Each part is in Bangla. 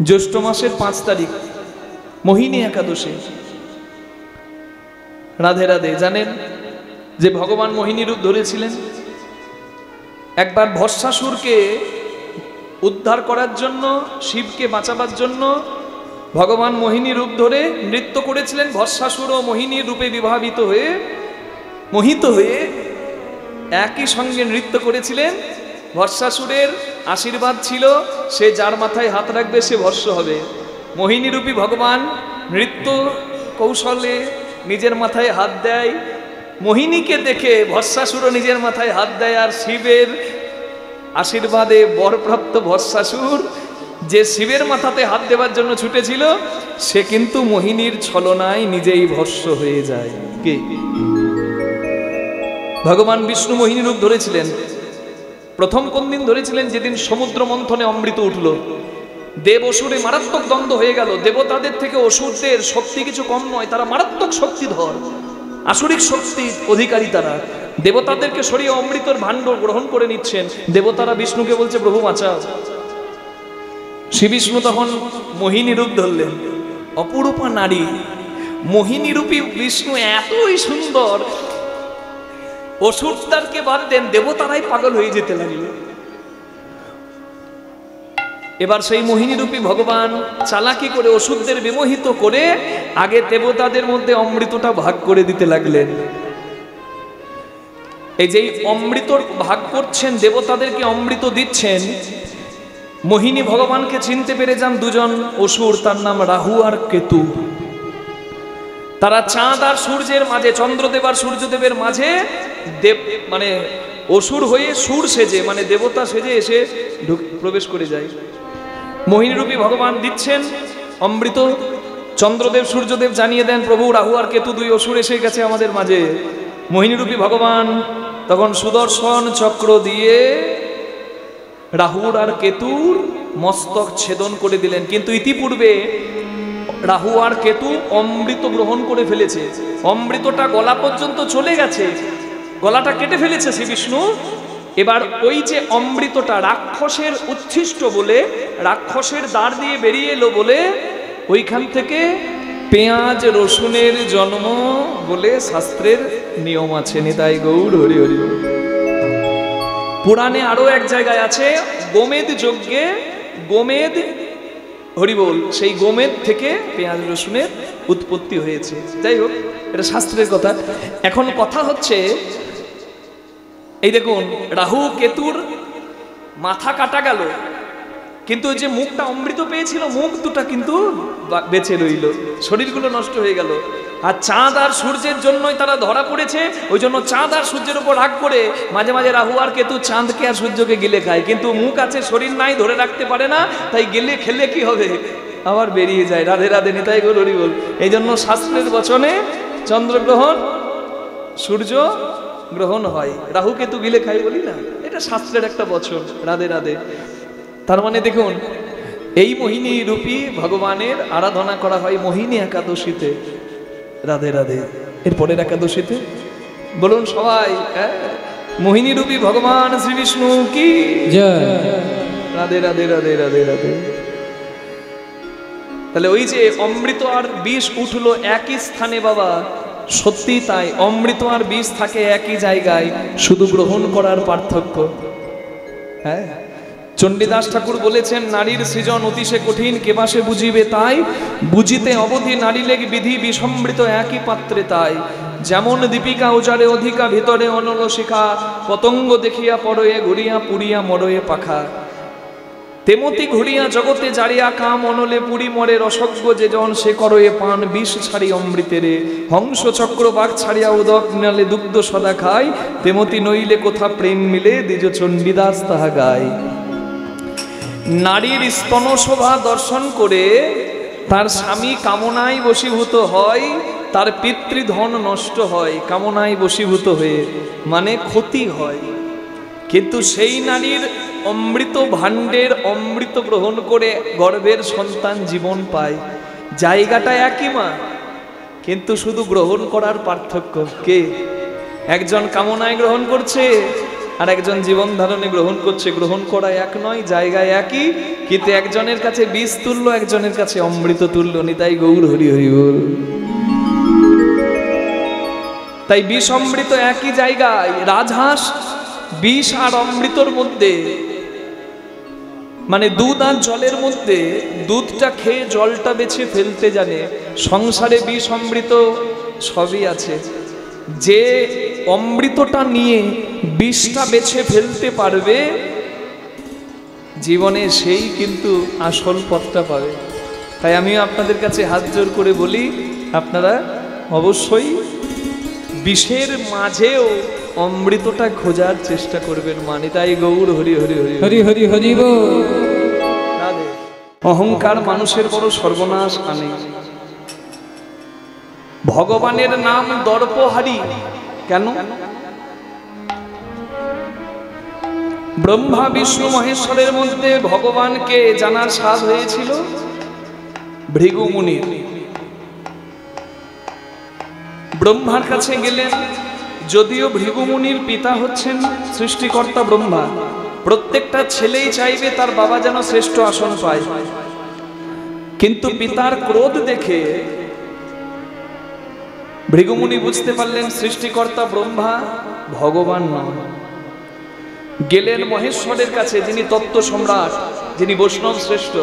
জ্যৈষ্ঠ মাসের 5 তারিখ মোহিনী একাদশী। রাধে রাধে। জানেন যে ভগবান মোহিনী রূপ ধরেছিলেন? একবার ভস্মাসুরকে উদ্ধার করার জন্য, শিবকে বাঁচাবার জন্য ভগবান মোহিনী রূপ ধরে নৃত্য করেছিলেন। ভস্মাসুর ও মোহিনীর রূপে মোহিত হয়ে একই সঙ্গে নৃত্য করেছিলেন। ভস্মাসুরের আশীর্বাদ ছিল সে যার মাথায় হাত রাখবে সে ভস্ম হবে। মোহিনী রূপী ভগবান নৃত্য কৌশলে নিজের মাথায় হাত দেয়। মোহিনীকে দেখে ভস্মাসুরও নিজের মাথায় হাত দেয়। আর শিবের আশীর্বাদে বরপ্রাপ্ত ভস্মাসুর যে শিবের মাথাতে হাত দেওয়ার জন্য ছুটেছিল সে কিন্তু মোহিনীর ছলনায় নিজেই ভস্ম হয়ে যায়। কে? ভগবান বিষ্ণু মোহিনী রূপ ধরেছিলেন। প্রথম কোন দিন ধরেছিলেন? যেদিন সমুদ্র মন্থনে অমৃত উঠল। দেব অসুরে মারাত্মক দ্বন্দ্ব হয়ে গেল। দেবতাদের থেকে অসুরদের শক্তি কিছু কম নয়, তারা মারাত্মক শক্তিধর, আসুরিক শক্তির অধিকারী তারা। দেবতাদেরকে সরিয়ে অমৃতর ভাণ্ড গ্রহণ করে নিচ্ছেন। দেবতারা বিষ্ণুকে বলছে প্রভু বাঁচাও। শ্রী বিষ্ণু তখন মোহিনী রূপ ধরলেন। অপরূপা নারী মোহিনী রূপী বিষ্ণু এতই সুন্দর, অসুরদেরকে বাদ দেন দেবতারাই পাগল হয়ে যেতে লাগলো। এবার সেই মোহিনী রূপী ভগবান চালাকি করে অসুরদের বিমোহিত করে আগে দেবতাদের মধ্যে অমৃতটা ভাগ করে দিতে লাগলেন। এই যে অমৃত ভাগ করছেন, দেবতাদেরকে অমৃত দিচ্ছেন, মোহিনী ভগবানকে চিনতে পেরে যান দুজন অসুর, তার নাম রাহু আর কেতু। তারা চাঁদ আর সূর্যের মাঝে, চন্দ্রদেব আর সূর্যদেবের মাঝে মানে অসুর হয়ে সুর সেজে মানে দেবতা সেজে এসে প্রবেশ করে যায়। মোহিনীরূপী ভগবান দিচ্ছেন অমৃত। চন্দ্রদেব সূর্যদেব জানিয়ে দেন প্রভু রাহু আর কেতু দুই অসুর এসে গেছে আমাদের মাঝে। মোহিনীরূপী ভগবান তখন সুদর্শন চক্র দিয়ে রাহুর আর কেতুর মস্তক ছেদন করে দিলেন। কিন্তু ইতিপূর্বে রাহু আর কেতু অমৃত গ্রহণ করে ফেলেছে। অমৃতটা গলা পর্যন্ত চলে গেছে, গলাটা কেটে ফেলেছে শ্রী বিষ্ণু। এবার ওই যে অমৃতটা রাক্ষসের উচ্ছিষ্ট বলে, রাক্ষসের দ্বার দিয়ে বেরিয়ে এলো বলে ওইখান থেকে পেঁয়াজ রসুনের জন্ম বলে শাস্ত্রের নিয়ম আছে। নিতাই গৌর হরি হরি। পুরাণে আরো এক জায়গায় আছে গোমেদ যজ্ঞে গোমেদ হরিবোল, সেই গোমেদ থেকে পেঁয়াজ রসুনের উৎপত্তি হয়েছে। যাই হোক, এটা শাস্ত্রের কথা। এখন কথা হচ্ছে এই দেখুন, রাহু কেতুর মাথা কাটা গেল, কিন্তু ওই যে মুখটা অমৃত পেয়েছিল মুখ দুটা কিন্তু বেঁচে রইল, শরীরগুলো নষ্ট হয়ে গেল। আর চাঁদ আর সূর্যের জন্যই তারা ধরা পড়েছে। ওই জন্য চাঁদ আর সূর্যের উপর রাগ করে মাঝে মাঝে রাহু আর কেতু চাঁদকে আর সূর্যকে গিলে খায়। কিন্তু মুখ আছে, শরীর নাই, ধরে রাখতে পারে না, তাই গেলে খেলে কি হবে, আবার বেরিয়ে যায়। রাধে রাধে, নিতাই গৌর হরি বল। এই জন্য শাস্ত্রের বচনে চন্দ্রগ্রহণ সূর্য গ্রহণ হয়, রাহু কেতু গিলে খাই বলি না, এটা শাস্ত্রের একটা বচন। রাধে রাধে। তার মানে দেখুন, এই মোহিনী রূপী ভগবানের আরাধনা করা হয় মোহিনী একাদশীতে। রাধে রাধে। এরপরের একাদশীতে বলুন সবাই, মোহিনী রূপী ভগবান শ্রী বিষ্ণু কি জয়। রাধে রাধে রাধে রাধে রাধে। তাহলে ওই যে অমৃত আর বিষ উঠলো একই স্থানে বাবা, সত্যি তাই। অমৃত আর বিষ থাকে একই জায়গায়, শুধু গ্রহণ করার পার্থক্য। হ্যাঁ, চণ্ডীদাস ঠাকুর বলেছেন, নারীর সৃজন অতিশে কঠিন, কেবাসে বুঝিবে তাই, বুঝিতে অবধি নারী লেগ বিধি, বিষমৃত একই পাত্রে তাই। যেমন দীপিকা উজারে অধিকা, ভিতরে অনল শিখা, পতঙ্গ দেখিয়া পরয়ে ঘুরিয়া পুরিয়া মরয়ে পাখা। তেমতি ঘুরিয়া জগতে জারিয়া কাম, অনলে পুরি মরে রসজ্ঞ যে জন, সে করয়ে পান বিষ ছাড়ি অমৃতেরে। হংস চক্র বাঘ ছাড়িয়া উদক নালে দুগ্ধ সদা খায়, তেমতি নইলে কোথা প্রেম মিলে, দ্বিজ চণ্ডীদাস তাহা গায়। নারীর স্তন শোভা দর্শন করে তার স্বামী কামনায় বশীভূত হয়, তার পিতৃধন নষ্ট হয় কামনায় বশীভূত হয়ে, মানে ক্ষতি হয়। কিন্তু সেই নারীর অমৃত ভাণ্ডের অমৃত গ্রহণ করে গর্ভের সন্তান জীবন পায়। জায়গাটা একই মা, কিন্তু শুধু গ্রহণ করার পার্থক্য। কে? একজন কামনায় গ্রহণ করছে, আর একজন জীবন ধারণে গ্রহণ করছে। গ্রহণ করা এক নয়, জায়গায় একই, কিন্তু একজনের কাছে বিষ তুল্য, একজনের কাছে অমৃত তুল্য। নিতাই গৌর হরি হরি বল। তাই বিষ অমৃত একই জায়গায়। রাজহাঁস বিষ আর অমৃতর মধ্যে, মানে দুধ আর জলের মধ্যে দুধটা খেয়ে জলটা বেছে ফেলতে জানে। সংসারে বিষ অমৃত সবই আছে, যে অমৃতটা নিয়ে বিষটা বেছে ফেলতে পারবে জীবনে, সেই কিন্তু আসল পথটা পাবে। তাই আমিও আপনাদের কাছে হাত জোর করে বলি, আপনারা অবশ্যই বিষের মাঝেও অমৃতটা খোঁজার চেষ্টা করবেন। মানে তাই গৌর হরি হরি হরি হরি হরি হরি বল। অহংকার মানুষের বড় সর্বনাশ আনে। ভগবানের নাম দর্পহারি কেন? ব্রহ্মা বিষ্ণু মহেশ্বরের মধ্যে ভগবানকে জানার স্বাদ হয়েছিল ভৃগু মুনির। ব্রহ্মার কাছে গেলেন, যদিও ভৃগু মুনির পিতা হচ্ছেন সৃষ্টিকর্তা ব্রহ্মা, প্রত্যেকটা ছেলেই চাইবে তার বাবা যেন শ্রেষ্ঠ আসন পায়, কিন্তু পিতার ক্রোধ দেখে ভৃগু মুনি বুঝতে পারলেন সৃষ্টিকর্তা ব্রহ্মা ভগবান নয়। গেলেন মহেশ্বরের কাছে, যিনি তত্ত্ব সম্রাট, যিনি বৈষ্ণব শ্রেষ্ঠ,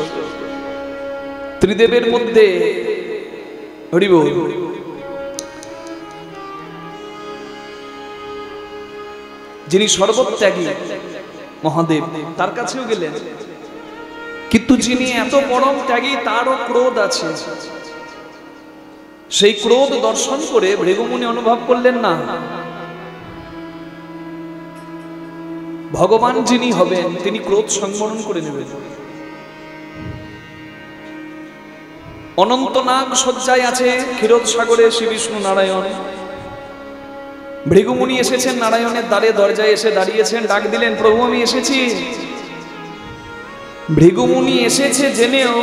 ত্রিদেবের মধ্যে হরি বল, যিনি সর্বত্যাগী মহাদেব, তার কাছেও গেলেন। কিন্তু যিনি এত পরম ত্যাগী, তারও ক্রোধ আছে। সেই ক্রোধ দর্শন করে ভৃগুমুনি অনুভব করলেন না, ভগবান যিনি হবেন তিনি ক্রোধ সংবরণ করে নেবেন। অনন্তনাগ শয্যায় আছে ক্ষীরোদ সাগরে শ্রী বিষ্ণু নারায়ণ। ভৃগুমুনি এসেছেন নারায়ণের দ্বারে, দরজায় এসে দাঁড়িয়েছেন, ডাক দিলেন, প্রভু আমি এসেছি। ভৃগুমুনি এসেছে জেনেও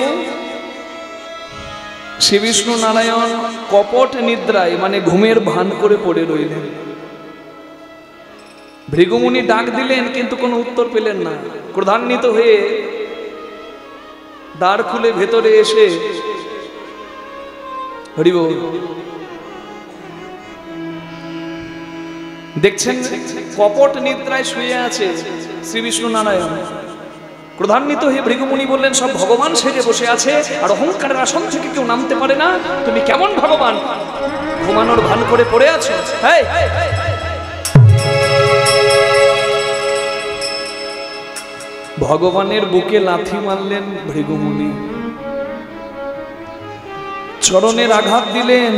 শ্রী বিষ্ণু নারায়ণ কপট নিদ্রায়, মানে ঘুমের ভান করে পড়ে রইলেন। ভৃগুমুনি ডাক দিলেন কিন্তু কোনো উত্তর পেলেন না। ক্রোধান্বিত হয়ে দ্বার খুলে ভেতরে এসে হরি বল দেখছেন কপট নিদ্রায় শুয়ে আছে শ্রী বিষ্ণু নারায়ণ। ক্রোধান্বিত হয়ে ভৃগুমুনি বললেন, সব ভগবান সেজে বসে আছে আর অহংকারের আসন থেকে কেউ নামতে পারে না, তুমি কেমন ভগবান, ঘুমানোর ভান করে পড়ে আছো? ভগবানের বুকে লাথি মারলেন ভৃগুমুনি, চরণের আঘাত দিলেন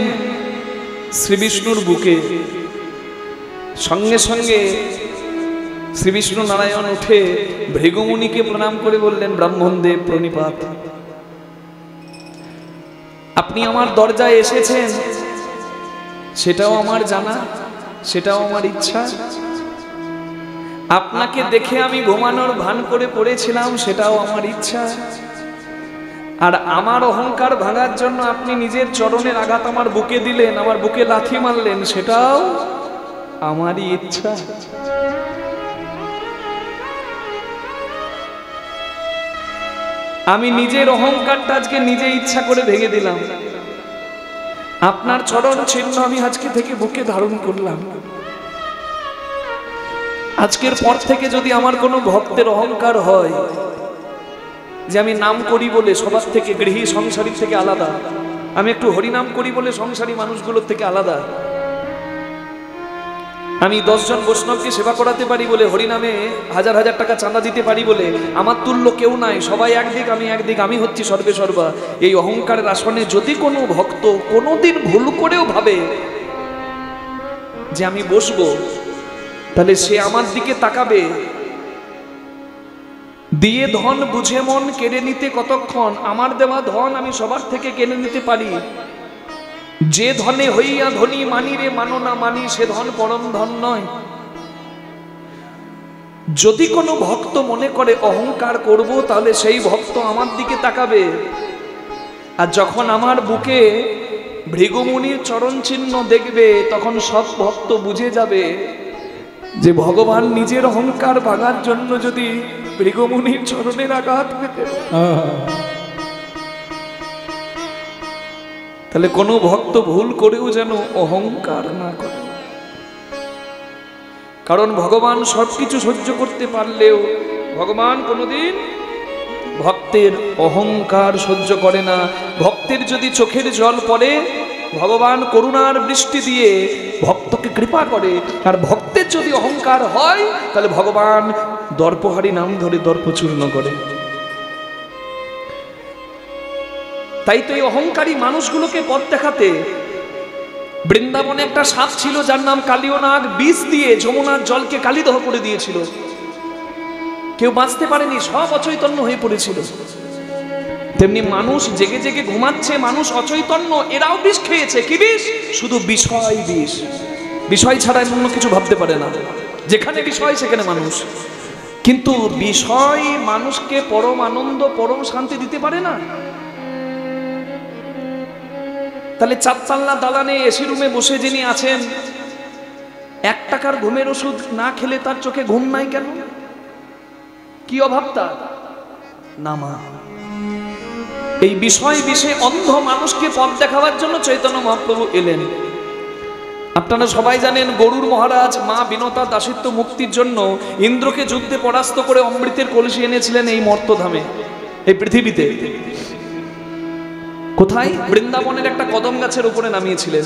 শ্রী বিষ্ণুর বুকে। সঙ্গে সঙ্গে শ্রী বিষ্ণু নারায়ণ উঠে ভৃগুমুনিকে প্রণাম করে বললেন, ব্রাহ্মণদেব প্রণিপাত, আপনি আমার দরজায় এসেছেন সেটাও আমার জানা, সেটাও আমার ইচ্ছা। আপনাকে দেখে আমি ঘুমানোর ভান করে পড়েছিলাম, সেটাও আমার ইচ্ছা। আর আমার অহংকার ভাঙার জন্য আপনি নিজের চরণের আঘাত আমার বুকে দিলেন, আমার বুকে লাথি মারলেন, সেটাও আমারই ইচ্ছা। আমি নিজের অহংকারটা আজকে নিজে ইচ্ছা করে ভেঙে দিলাম। আপনার চরণ চিহ্ন আমি আজকে থেকে বুকে ধারণ করলাম। আজকের পর থেকে যদি আমার কোনো ভক্তের অহংকার হয় যে আমি নাম করি বলে সবার থেকে, গৃহী সংসারী থেকে আলাদা, আমি একটু হরিনাম করি বলে সংসারী মানুষগুলোর থেকে আলাদা, আমি 10 জন বৈষ্ণবকে সেবা করাতে পারি বলে, হরিনামে হাজার হাজার টাকা চাঁদা দিতে পারি বলে, আমার তুল্য কেউ নাই, সবাই একদিক আমি একদিক, আমি হচ্ছি সর্বে সর্বা, এই অহংকারের আসনে যদি কোনো ভক্ত কোনোদিন ভুল করেও ভাবে যে আমি বসবো, তাহলে সে আমার দিকে তাকাবে, দিয়ে ধন বুঝে মন কেড়ে নিতে কতক্ষণ, আমার দেওয়া ধন আমি সবার থেকে কেড়ে নিতে পারি। যে ধনে হইয়া ধনী মানি রে মানো না মানি, সে ধন পরম ধন নয়। যদি কোনো ভক্ত মনে করে অহংকার করব, তাহলে সেই ভক্ত আমার দিকে তাকাবে। আর যখন আমার বুকে ভৃগুমুনির চরণ চিহ্ন দেখবে, তখন সব ভক্ত বুঝে যাবে যে ভগবান নিজের অহংকার ভাঙার জন্য যদি ভৃগুমুনির চরণের আঘাত পেতে, তাহলে কোনো ভক্ত ভুল করেও যেন অহংকার না করে। কারণ ভগবান সবকিছু সহ্য করতে পারলেও ভগবান কোনোদিন ভক্তের অহংকার সহ্য করে না। ভক্তের যদি চোখের জল পড়ে, ভগবান করুণার বৃষ্টি দিয়ে ভক্তকে কৃপা করে। আর ভক্তের যদি অহংকার হয়, তাহলে ভগবান দর্পহারি নাম ধরে দর্পচূর্ণ করে। তাই তো এই অহংকারী মানুষগুলোকে পথ দেখাতে বৃন্দাবনে একটা সাপ ছিল, যার নাম কালীয় নাগ, বিষ দিয়ে যমুনার জলকে কালিদহ করে দিয়েছিল। কেউ বাঁচতে পারেনি, সব অচৈতন্য হয়ে পড়েছিল। তেমনি মানুষ জেগে জেগে ঘুমাচ্ছে, মানুষ অচৈতন্য, এরাও বিষ খেয়েছে। কি বিষ? শুধু বিষয় বিষ। বিষয় ছাড়া অন্য কিছু ভাবতে পারে না। যেখানে বিষয় সেখানে মানুষ। কিন্তু বিষয় মানুষকে পরম আনন্দ, পরম শান্তি দিতে পারে না। তাহলে চারচাল্লা দালানে এসি রুমে বসে যিনি আছেন, 1 টাকার ঘুমের ওষুধ না খেলে তার চোখে ঘুম নাই কেন? কি অভাব তার? নামা। এই বিষয় বিষে অন্ধ মানুষকে পথ দেখাবার জন্য চৈতন্য মহাপ্রভু এলেন। আপনারা সবাই জানেন, গরুর মহারাজ মা বিনতা দাসিত্ব মুক্তির জন্য ইন্দ্রকে যুদ্ধে পরাস্ত করে অমৃতের কলসি এনেছিলেন এই মর্তধামে, এই পৃথিবীতে। কোথায়? বৃন্দাবনের একটা কদম গাছের উপরে নামিয়েছিলেন।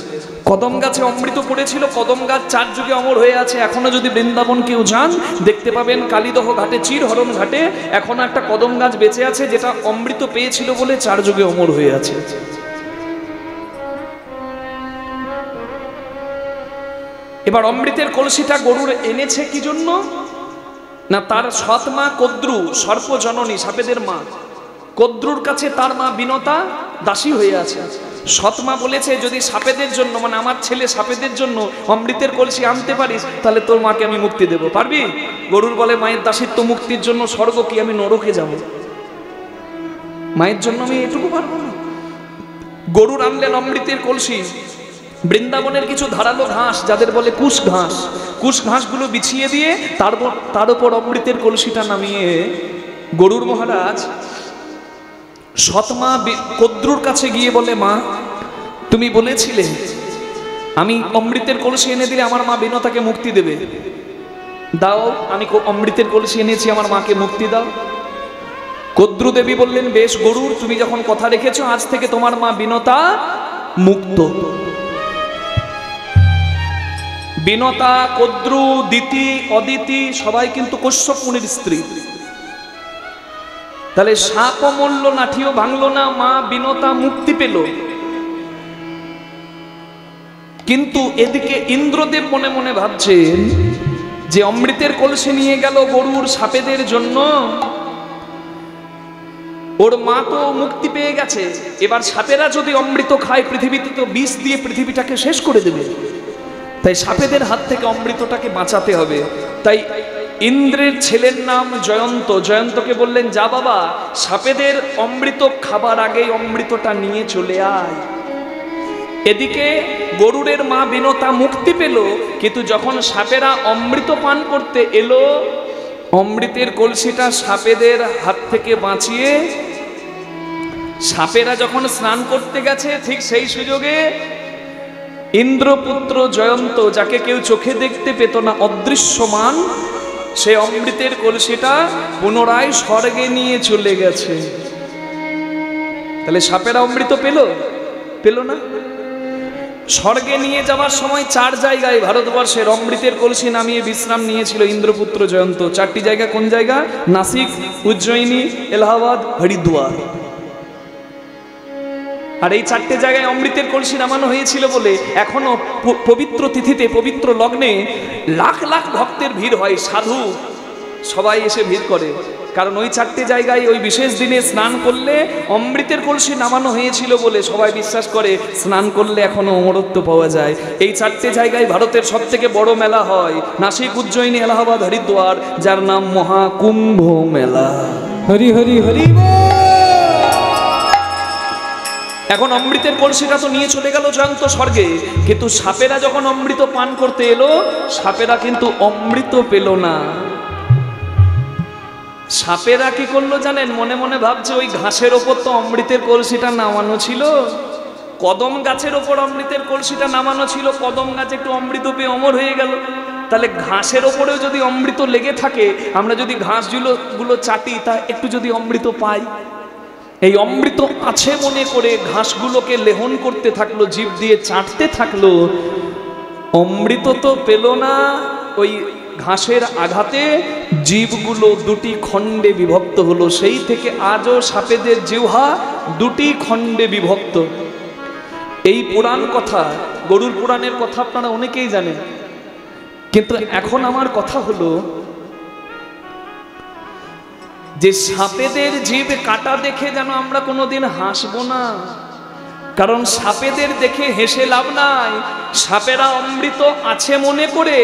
কদম গাছে অমৃত পড়েছিল। কদম গাছ 4 যুগে অমর হয়ে আছে। এখনো যদি বৃন্দাবন কেউ যান, দেখতে পাবেন কালীদহ ঘাটে, চিরহরণ ঘাটে এখনো একটা কদম গাছ বেঁচে আছে, যেটা অমৃত পেয়েছিল বলে 4 যুগে অমর হয়ে আছে। এবার অমৃতের কলসিটা গরুর এনেছে কি জন্য? না, তার সৎ মা কদ্রু, সর্পজননী, সাপেদের মা, কদ্রুর কাছে তার মা বিনতা দাসী হয়ে আছে। সৎমা বলেছে, যদি সাপেদের জন্য, মানে আমার ছেলে সাপেদের জন্য অমৃতের কলসি আনতে পারিস, তাহলে তোর মাকে আমি মুক্তি দেব। পারবি? গরুর বলে, মায়ের দাসিত্ব মুক্তির জন্য স্বর্গ কি, আমি নরকে যাব? মায়ের জন্য আমি এটুকু পারবো না। গরুর আনলেন অমৃতের কলসি। বৃন্দাবনের কিছু ধারালো ঘাস, যাদের বলে কুশ ঘাস, কুশ ঘাসগুলো বিছিয়ে দিয়ে তার উপর অমৃতের কলসিটা নামিয়ে গরুর মহারাজ সৎমা কদ্রুর কাছে গিয়ে বলে, মা তুমি বলেছিলে আমি অমৃতের কলসি এনে দিলে আমার মা বিনতাকে মুক্তি দেবে, দাও, আমি অমৃতের কলসি এনেছি, আমার মাকে মুক্তি দাও। কদ্রু দেবী বললেন, বেশ গরুর, তুমি যখন কথা রেখেছো, আজ থেকে তোমার মা বিনতা মুক্ত। বিনতা, কদ্রু, দিতি, অদিতি সবাই কিন্তু কশ্যপ মুনির স্ত্রী। তাহলে সাপও মরল, লাঠিও ভাঙলো না, মা বিনতা মুক্তি পেল। কিন্তু এদিকে ইন্দ্রদেব মনে মনে ভাবছেন যে অমৃতের কলসি নিয়ে গেল গরুর সাপেদের জন্য, ওর মা তো মুক্তি পেয়ে গেছে, এবার সাপেরা যদি অমৃত খায় পৃথিবীতে তো বিষ দিয়ে পৃথিবীটাকে শেষ করে দেবে। তাই সাপেদের হাত থেকে অমৃতটাকে বাঁচাতে হবে। তাই ইন্দ্রের ছেলের নাম জয়ন্ত, জয়ন্তকে বললেন, যা বাবা, সাপেদের অমৃত খাবার আগেই অমৃতটা নিয়ে চলে আয়। এদিকে গরুরের মা বিনতা মুক্তি পেল, কিন্তু যখন সাপেরা অমৃত পান করতে এলো, অমৃতের কলসিটা সাপেদের হাত থেকে বাঁচিয়ে সাপেরা যখন স্নান করতে গেছে, ঠিক সেই সুযোগে ইন্দ্রপুত্র জয়ন্ত, যাকে কেউ চোখে দেখতে পেত না, অদৃশ্যমান, সে অমৃতের কলসিটা পুনরায় স্বর্গে নিয়ে চলে গেছে। তাহলে সাপেরা অমৃত পেল না? স্বর্গে নিয়ে যাওয়ার সময় 4 জায়গায় ভারতবর্ষের অমৃতের কলসি নামিয়ে বিশ্রাম নিয়েছিল ইন্দ্রপুত্র জয়ন্ত। 4টি জায়গা কোন জায়গা? নাসিক, উজ্জয়িনী, এলাহাবাদ, হরিদ্বার। আর এই 4টে জায়গায় অমৃতের কলসি নামানো হয়েছিল বলে এখনো পবিত্র তিথিতে, পবিত্র লগ্নে লাখ লাখ ভক্তের ভিড় হয়, সাধু সবাই এসে ভিড় করে। কারণ ওই 4টে জায়গায় ওই বিশেষ দিনে স্নান করলে অমৃতের কলসি নামানো হয়েছিল বলে সবাই বিশ্বাস করে, স্নান করলে এখনো অমরত্ব পাওয়া যায়। এই 4টে জায়গায় ভারতের সব থেকে বড় মেলা হয়, নাসিক, উজ্জয়িনী, এলাহাবাদ, হরিদ্বার, যার নাম মহাকুম্ভ মেলা। হরি হরি হরি। এখন অমৃতের কলসিটা তো নিয়ে চলে গেল জয়ন্ত স্বর্গে, কিন্তু সাপেরা যখন অমৃত পান করতে এলো, সাপেরা কিন্তু অমৃত পেল না। সাপেরা কি করলো জানেন? মনে মনে ভাবছে ওই ঘাসের ওপর তো অমৃতের কলসিটা নামানো ছিল, কদম গাছের ওপর অমৃতের কলসিটা নামানো ছিল, কদম গাছ একটু অমৃত পেয়ে অমর হয়ে গেল। তাহলে ঘাসের ওপরেও যদি অমৃত লেগে থাকে, আমরা যদি ঘাসগুলো চাটি, তা একটু যদি অমৃত পাই। এই অমৃত আছে মনে করে ঘাসগুলোকে লেহন করতে থাকলো, জিভ দিয়ে চাটতে থাকলো, অমৃত তো পেল না। ওই ঘাসের আঘাতে জীবগুলো দুটি খণ্ডে বিভক্ত হলো। সেই থেকে আজও সাপেদের জিহ্বা দুটি খণ্ডে বিভক্ত। এই পুরাণ কথা, গরুর পুরাণের কথা আপনারা অনেকেই জানেন, কিন্তু এখন আমার কথা হলো যে সাপেদের জিভ কাটা দেখে যেন আমরা কোনোদিন হাসবো না, কারণ সাপেদের দেখে হেসে লাভ নাই। সাপেরা অমৃত আছে মনে করে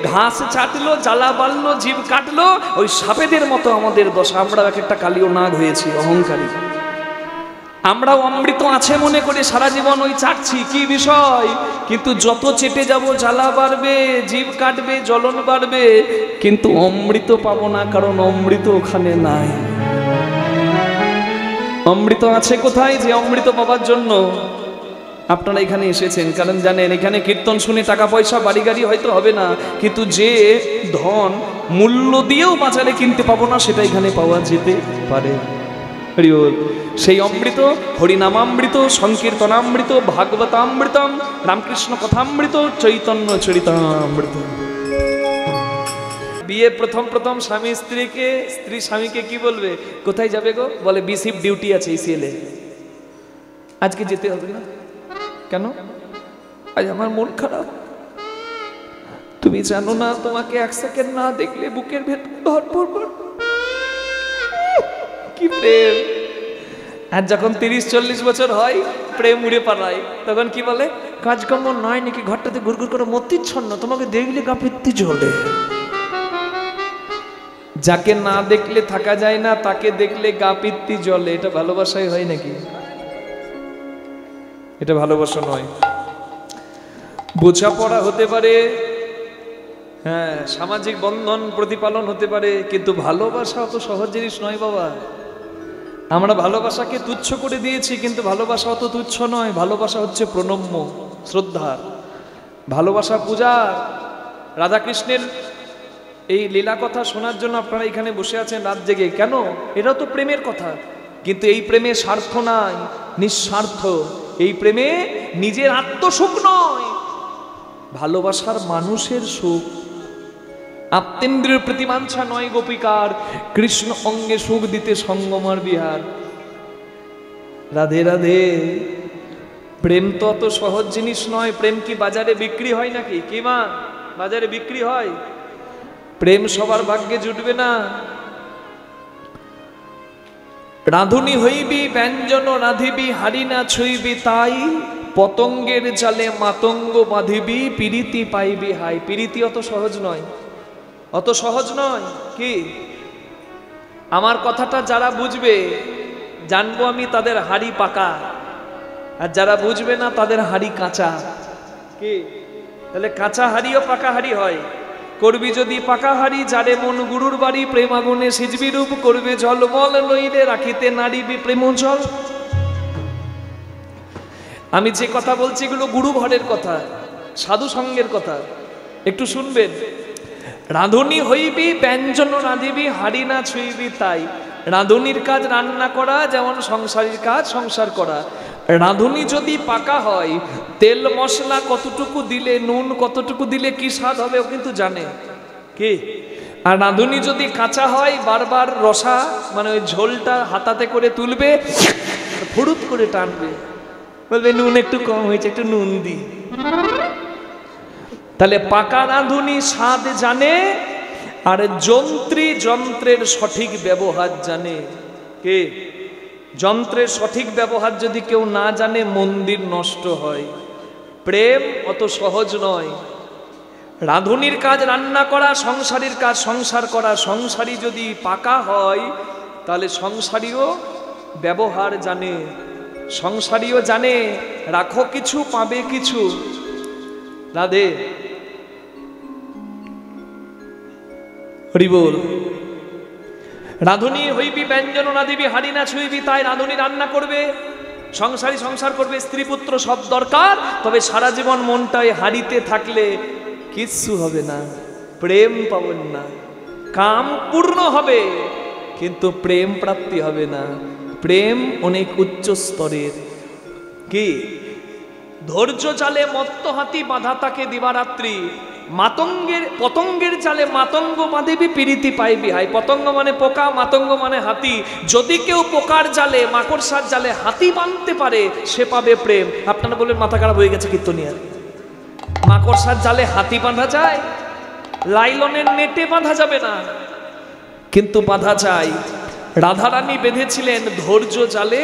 ঘাস চাটলো, জ্বালা বাড়লো, জিভ কাটলো, ওই সাপেদের মতো আমাদের দশা। আমরা এক একটা কালীয় নাগ হয়েছি, অহংকারী। আমরাও অমৃত আছে মনে করে সারা জীবন ওই চাটছি, কি বিষয়? কিন্তু যত চেপে যাব জ্বালা বাড়বে, জিভ কাটবে, জ্বলন বাড়বে, কিন্তু অমৃত পাবো না, কারণ অমৃত ওখানে নাই। অমৃত আছে কোথায়? যে অমৃত পাবার জন্য আপনারা এখানে এসেছেন, কারণ জানেন এখানে কীর্তন শুনে টাকা পয়সা বাড়ি গাড়ি হয়তো হবে না, কিন্তু যে ধন মূল্য দিয়েও বাজারে কিনতে পাবো না, সেটা এখানে পাওয়া যেতে পারে। সেই অমৃত হরিনামামৃত, সংকীর্তনামৃত, ভাগবতামৃতম, রামকৃষ্ণ কথামৃত, চৈতন্য চরিতামৃত। বিয়ে প্রথম স্বামী স্ত্রীকে, স্ত্রী স্বামীকে কি বলবে? কোথায় যাবে গো? বলে বি শিফট ডিউটি আছে ইসিএলে, আজকে যেতে হবে না। কেন? আজ আমার মন খারাপ। তুমি জানো না, তোমাকে এক সেকেন্ড না দেখলে বুকের ভেতর ধরপড়। কি প্রেম! আর যখন 30-40 বছর হয়, প্রেম উড়ে পালায়, তখন কি বলে? কাজকর্ম নয় নাকি, ঘরটাতে গুড়গুড় করে মতিচ্ছন্ন, তোমাকে দেখলে গা পিত্তি জ্বলে। যাকে না দেখলে থাকা যায় না, তাকে দেখলে গা পিত্তি জ্বলে। এটা ভালোবাসাই হয় নাকি? এটা ভালোবাসা নয়। বোঝাপড়া হতে পারে, হ্যাঁ, সামাজিক বন্ধন প্রতিপালন হতে পারে, কিন্তু ভালোবাসা অত সহজ জিনিস নয় বাবা। আমরা ভালোবাসাকে তুচ্ছ করে দিয়েছি, কিন্তু ভালোবাসা অত তুচ্ছ নয়। ভালোবাসা হচ্ছে প্রণম্য, শ্রদ্ধার ভালোবাসা, পূজার। রাধাকৃষ্ণের এই লীলা কথা শোনার জন্য আপনারা এখানে বসে আছেন রাত জেগে। কেন? এটাও তো প্রেমের কথা, কিন্তু এই প্রেমে স্বার্থ নাই, নিঃস্বার্থ। এই প্রেমে নিজের আত্মসুখ নয়, ভালোবাসার মানুষের সুখ। আত্মেন্দ্রিয় প্রতিমাঞ্ছা নয় গোপিকার, কৃষ্ণ অঙ্গে সুখ দিতে সঙ্গমার বিহার। রাধে রাধে। প্রেম তো অত সহজ জিনিস নয়। প্রেম কি বাজারে বিক্রি হয় নাকি? কি মা, বাজারে বিক্রি হয়? প্রেম সবার ভাগ্যে জুটবে না। রাঁধুনি হইবি, ব্যঞ্জন রাঁধিবি, হারি না ছুইবি তাই, পতঙ্গের জালে মাতঙ্গ বাঁধিবি, পিরিতি পাইবি হাই। পিরিতি অত সহজ নয়, অত সহজ নয়। কি আমার কথাটা যারা বুঝবে, জানবো আমি তাদের হাড়ি পাকা, আর যারা বুঝবে না তাদের হাড়ি কাঁচা। কি তাহলে কাঁচা হাড়িও পাকা হাড়ি হয়। করবি যদি পাকা হাড়ি, যারে মন গুরুর বাড়ি, প্রেম আগুনে সিজবি রূপ, করবে জলমল লইলে রাখিতে নাড়িবি প্রেম জল। আমি যে কথা বলছি এগুলো গুরু ঘরের কথা, সাধু সঙ্গের কথা, একটু শুনবেন। রাঁধুনি হইবি, ব্যঞ্জন রাঁধিবি, হাড়ি না ছুঁইবি তাই। রাঁধুনির কাজ রান্না করা, যেমন সংসারের কাজ সংসার করা। রাঁধুনি যদি পাকা হয়, তেল মশলা কতটুকু দিলে, নুন কতটুকু দিলে কি স্বাদ হবে ও কিন্তু জানে। কি আর রাঁধুনি যদি কাঁচা হয়, বারবার রসা মানে ওই ঝোলটা হাতাতে করে তুলবে, ফুরুত করে টানবে, বলবে নুন একটু কম হয়েছে, একটু নুন দি। তাহলে পাকা রাঁধুনি স্বাদ জানে, আর যন্ত্রী যন্ত্রের সঠিক ব্যবহার জানে। কে? যন্ত্রের সঠিক ব্যবহার যদি কেউ না জানে, মন্দির নষ্ট হয়। প্রেম অত সহজ নয়। রাঁধুনির কাজ রান্না করা, সংসারীর কাজ সংসার করা। সংসারী যদি পাকা হয়, তাহলে সংসারীও ব্যবহার জানে। সংসারীও জানে রাখো কিছু পাবে কিছু। রাধে হরি বল। রাঁধুনি হইবি ব্যঞ্জন না দিবি, হাড়ি না ছুঁইবি, তাই রাঁধুনি রান্না করবে, সংসারী সংসার করবে, স্ত্রী পুত্র সব দরকার। তবে সারা জীবন মনটাই হাড়িতে থাকলে কিচ্ছু হবে না, প্রেম পাবেন না। কাম পূর্ণ হবে কিন্তু প্রেম প্রাপ্তি হবে না। প্রেম অনেক উচ্চ স্তরের। কি ধৈর্য চালে মত্ত হাতি, বাঁধা তাকে দিবারাত্রি। পতঙ্গের চালে মাতঙ্গ বাঁধিবি, পিরিতি পাইবি হাই। পতঙ্গ মানে পোকা, মাতঙ্গ মানে হাতি। যদি কেউ পোকার জালে, মাকড়সার জালে হাতি বাঁধতে পারে, সে পাবে প্রেম। আপনারা বলবেন মাথা খারাপ হয়ে গেছে কীর্তনিয়ার, মাকড়সার জালে হাতি বাঁধা যায়? লাইলনের নেটে বাঁধা যাবে না, কিন্তু বাঁধা যায়। রাধারানী বেঁধেছিলেন ধৈর্য জালে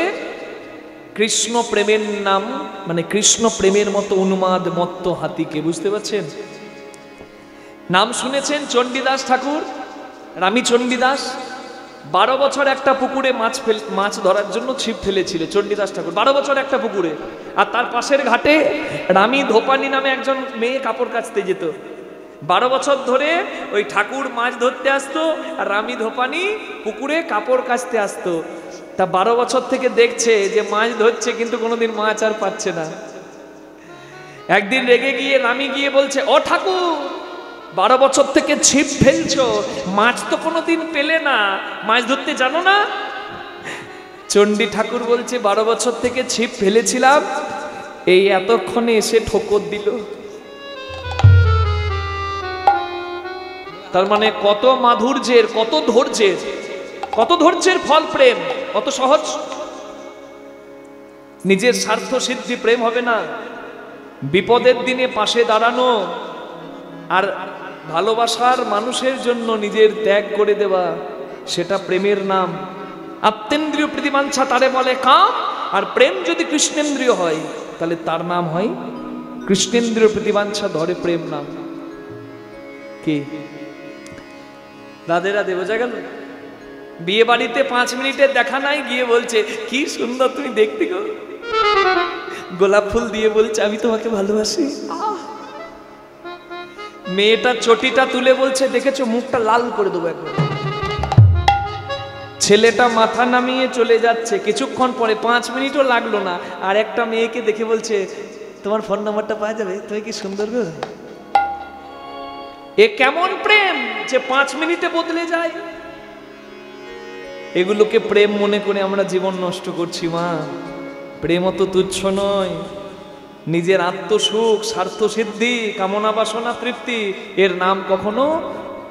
কৃষ্ণ প্রেমের নাম, মানে কৃষ্ণ প্রেমের মতো উন্মাদ মত্ত হাতিকে। বুঝতে পারছেন? নাম শুনেছেন চণ্ডীদাস ঠাকুর, রামী চণ্ডীদাস। 12 বছর একটা পুকুরে মাছ ধরার জন্য ছিপ ফেলেছিল চণ্ডীদাস ঠাকুর, 12 বছর একটা পুকুরে। আর তার পাশের ঘাটে রামী ধোপানি নামে একজন মেয়ে কাপড় কাচতে যেত। 12 বছর ধরে ওই ঠাকুর মাছ ধরতে আসতো, আর রামী ধোপানি পুকুরে কাপড় কাচতে আসতো। তা 12 বছর থেকে দেখছে যে মাছ ধরছে, কিন্তু কোনোদিন মাছ আর পাচ্ছে না। একদিন রেগে গিয়ে রামী গিয়ে বলছে, ও ঠাকুর, 12 বছর থেকে ছিপ ফেলছো, মাছ তো কোনোদিন পেলে না, মাছ ধরতে জানো না? চণ্ডী ঠাকুর বলছে, 12 বছর থেকে ছিপ ফেলেছিলাম, এই এতক্ষণে এসে ঠোকর দিল। তার মানে কত মাধুর্যের, কত ধৈর্যের ফল প্রেম। কত সহজ। নিজের স্বার্থ সিদ্ধি প্রেম হবে না, বিপদের দিনে পাশে দাঁড়ানো আর ভালোবাসার মানুষের জন্য নিজের ত্যাগ করে দেওয়া, সেটা প্রেমের নাম। আত্মেন্দ্রিয় প্রীতিবাঞ্ছা তারে বলে কাম। আর প্রেম যদি কৃষ্ণেন্দ্রিয় হয়, তাহলে তার নাম হয় কৃষ্ণেন্দ্রিয় প্রীতিবাঞ্ছা ধরে প্রেম নাম। কি রাধে রাধে, বোঝা গেল? বিয়ে বাড়িতে 5 মিনিটের দেখা নাই, গিয়ে বলছে কি সুন্দর তুমি দেখতে গো, গোলাপ ফুল দিয়ে বলছে আমি তোমাকে ভালোবাসি। মেয়েটা চটিটা তুলে বলছে দেখেছো, মুখটা লাল করে দেবো একবার। ছেলেটা মাথা নামিয়ে চলে যাচ্ছে। কিছুক্ষণ পরে, 5 মিনিটও লাগলো না, আর একটা মেয়েকে দেখে বলছে তোমার ফোন নাম্বারটা পাওয়া যাবে, তুমি কি সুন্দর গো। এ কেমন প্রেম যে 5 মিনিটে বদলে যায়। এগুলোকে প্রেম মনে করে আমরা জীবন নষ্ট করছি। মা, প্রেম অত তুচ্ছ নয়। নিজের আত্মসুখ, স্বার্থ সিদ্ধি, কামনা বাসনা তৃপ্তি, এর নাম কখনো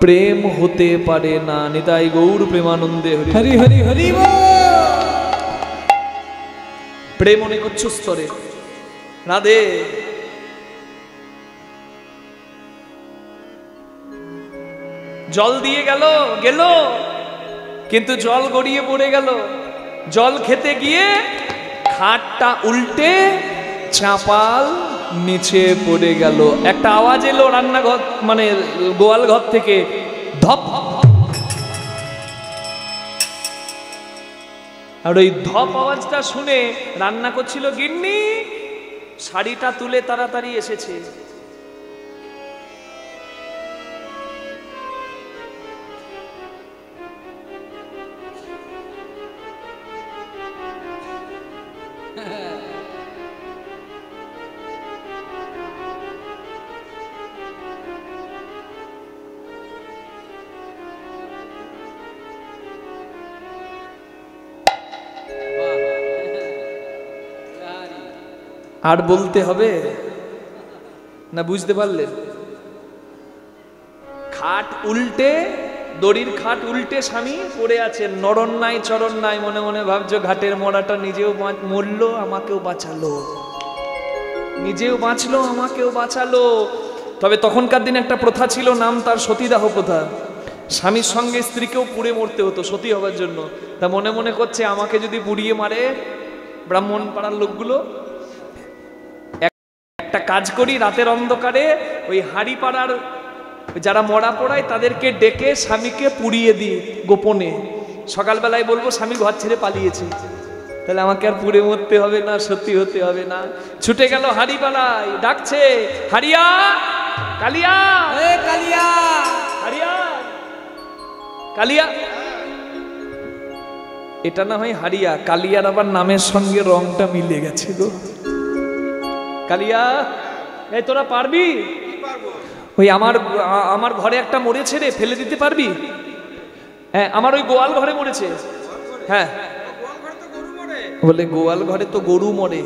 প্রেম হতে পারে না। নিতাই গৌর প্রেমানন্দে হরি হরি হরি হরি। প্রেম অনেক উচ্চ স্তরে। রাধে জল দিয়ে গেল, কিন্তু জল গড়িয়ে পড়ে গেল। জল খেতে গিয়ে খাটটা উল্টে চাপাল নিচে পড়ে গেল। একটা আওয়াজ এলো রান্নাঘর, মানে গোয়াল ঘর থেকে, ধপ। আর ওই ধপ আওয়াজটা শুনে রান্না করছিল গিন্নি, শাড়িটা তুলে তাড়াতাড়ি এসেছে। আর বলতে হবে না? বুঝতে পারলেন? খাট উল্টে, দড়ির খাট উল্টে স্বামী পড়ে আছে, নরণ নাই চরণ নাই। মনে মনে ভাবছো ঘাটের মরাটা নিজেও মরলো, আমাকেও বাঁচালো, নিজেও বাঁচলো, আমাকেও বাঁচালো। তবে তখনকার দিনে একটা প্রথা ছিল, নাম তার সতীদাহ প্রথা। স্বামীর সঙ্গে স্ত্রীকেও পুড়ে মরতে হতো সতী হবার জন্য। তা মনে মনে করছে আমাকে যদি পুড়িয়ে মারে ব্রাহ্মণ পাড়ার লোকগুলো, একটা কাজ করি, রাতের অন্ধকারে ওই হাড়ি পাড়ার যারা মরা পড়ায় তাদেরকে ডেকে স্বামীকে পুড়িয়ে দিই গোপনে। সকালবেলায় বলবো স্বামী ঘর ছেড়ে পালিয়েছে। তাহলে আমাকে আর পুড়ে মরতে হবে না, সত্যি হতে হবে না। ছুটে গেল হাড়িপালাই, ডাকছে হারিয়া, কালিয়া, কালিয়া, হারিয়া, কালিয়া। এটা না হয় হারিয়া, কালিয়ার আবার নামের সঙ্গে রংটা মিলে গেছে গো। কালিয়া, এই তোরা পারবি? ওই আমার ঘরে একটা মরেছে রে, ফেলে দিতে পারবি? হ্যাঁ, আমার ওই গোয়াল ঘরে মরেছে। হ্যাঁ, বলে গোয়াল ঘরে তো গরু মরে।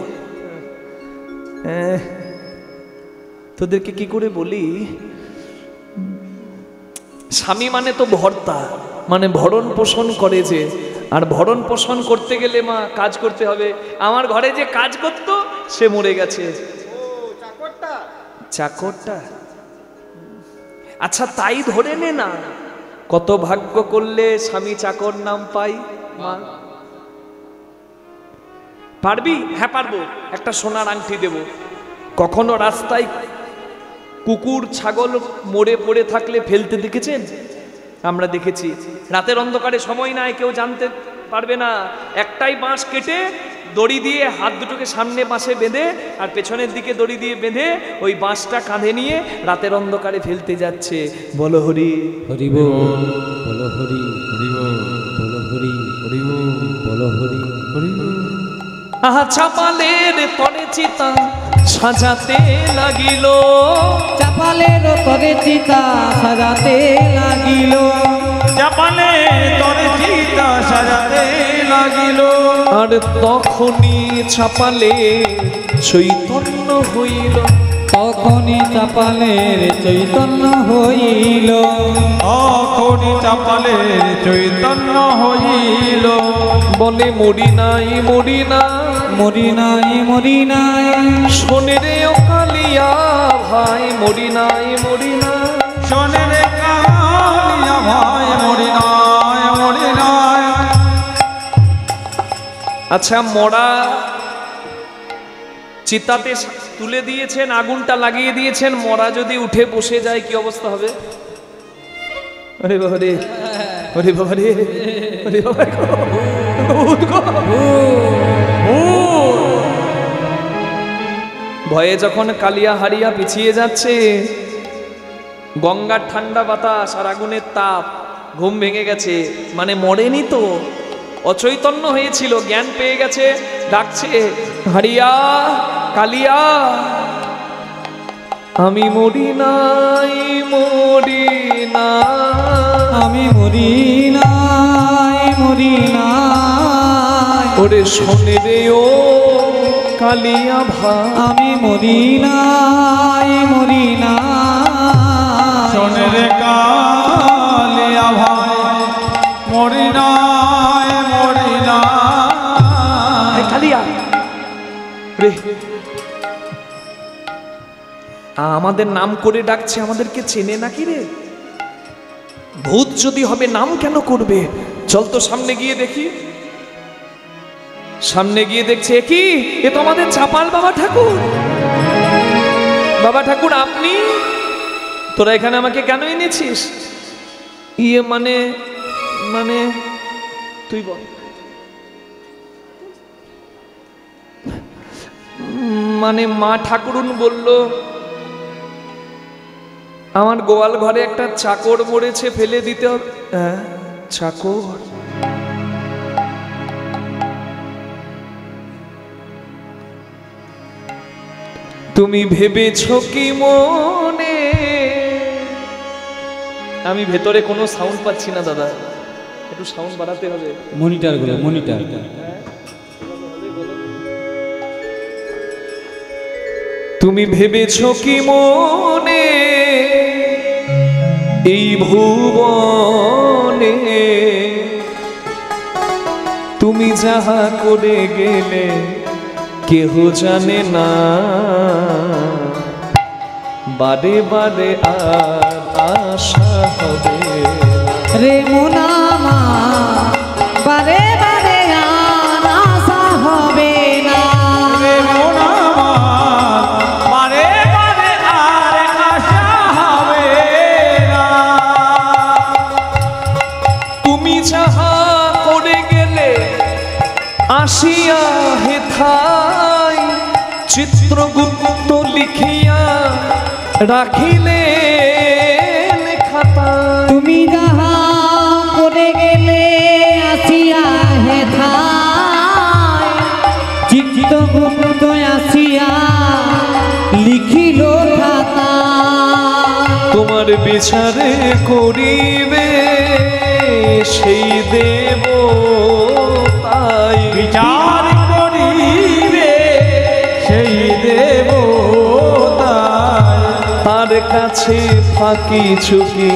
তোদেরকে কি করে বলি, স্বামী মানে তো ভর্তা, মানে ভরণ পোষণ করে যে, আর ভরণ পোষণ করতে গেলে মা কাজ করতে হবে। আমার ঘরে যে কাজ করত সে মরে গেছে। চাকরটা? আচ্ছা তাই ধরে নে না, কত ভাগ্য করলে স্বামী চাকর নাম পাই। মা পারবি? হ্যাঁ পারবো, একটা সোনার আংটি দেব। কখনো রাস্তায় কুকুর ছাগল মরে পড়ে থাকলে ফেলতে দেখেছেন? আমরা দেখেছি। রাতের অন্ধকারে সময় নাই, কেউ জানতে পারবে না, একটাই বাঁশ কেটে দড়ি দিয়ে হাত দুটোকে সামনে বাঁশে বেঁধে আর পেছনের দিকে দড়ি দিয়ে বেঁধে ওই বাঁশটা কাঁধে নিয়ে রাতের অন্ধকারে ফেলতে যাচ্ছে। বলো হরি হরি বল, বলো হরি হরি বল, বলো হরি হরি বল, বলো হরি হরি বল। আহা চাপালের তরে চিতা সাজাতে লাগিল, চাপালের তরে চিতা সাজাতে লাগিল, চাপালের তরে চিতা সাজাতে লাগিল। আর তখনই চাপালে চৈতন্য হইল, তখনই চাপালের চৈতন্য হইল, তখনই চাপালের চৈতন্য হইল। বলে মরি নাই, মরি না, মরি নাই, মরি নাই, শোনে রে ও কালিয়া ভাই, মরি নাই, মরি না, শোনে রে কালিয়া ভাই, মরি নাই, মরি নাই। আচ্ছা মরা চিতাতে তুলে দিয়েছেন, আগুনটা লাগিয়ে দিয়েছেন, মরা যদি উঠে বসে যায় কি অবস্থা হবে? আরে বাবা রে, আরে বাবা রে, আরে বাবা ভয়ে যখন কালিয়া হারিয়া পিছিয়ে যাচ্ছে, গঙ্গার ঠান্ডা বাতাস আর আগুনের তাপ, ঘুম ভেঙে গেছে, মানে মরেনি তো, অচৈতন্য হয়েছিল, জ্ঞান পেয়ে গেছে, ডাকছে হারিয়া, কালিয়া, আমি মরি নাই, মরি না, আমি মরি নাই, মরি নাই, ওরে শোনে রে ও কালিয়া ভাই, আমি মরি নাই, মরি নাই, শোনে রে কালিয়া ভাই, মরি নাই, মরি নাই। কালিয়া রে, আমাদের নাম করে ডাকছে, আমাদেরকে চেনে নাকি রে? ভূত যদি হবে নাম কেন করবে? চল তো সামনে গিয়ে দেখি। সামনে গিয়ে দেখছে কি, এ তো আমাদের চাপাল বাবা ঠাকুর। বাবা ঠাকুর আপনি? তোরা এখানে আমাকে কেন এনেছিস? ইয়ে মানে মানে তুই বল। মানে মা ঠাকুরুন বলল আমার গোয়াল ঘরে একটা চাকর মরেছে, ফেলে দিতে হবে। হ্যাঁ চাকর? তুমি ভেবেছ কি মনে? আমি ভেতরে কোনো সাউন্ড পাচ্ছি না দাদা, একটু সাউন্ড বাড়াতে হবে। মনিটর গুলো, মনিটর। তুমি ভেবেছ কি মনে এই ভুবনে তুমি যাহা করে গেলে কেহ জানে না, বারে বারে আর আশা হবে রে মোনামা, বারে বারে আর আশা হবে না, রে মন আমার, বারে বারে আর আশা হবে না। তুমি যাহা করে গেলে আসিয়া চিত্রগুপ্ত লিখিয়া রাখিলে খাতা। তুমি যাহা করে গেলে আসিয়া হেথায়, চিত্রগুপ্ত আসিয়া লিখিল খাতা। তোমার বিচারে করিবে সেই দেব তাই, বিচার করিবে সেই দেবতাই। তার কাছে ফাঁকি ঝুঁকি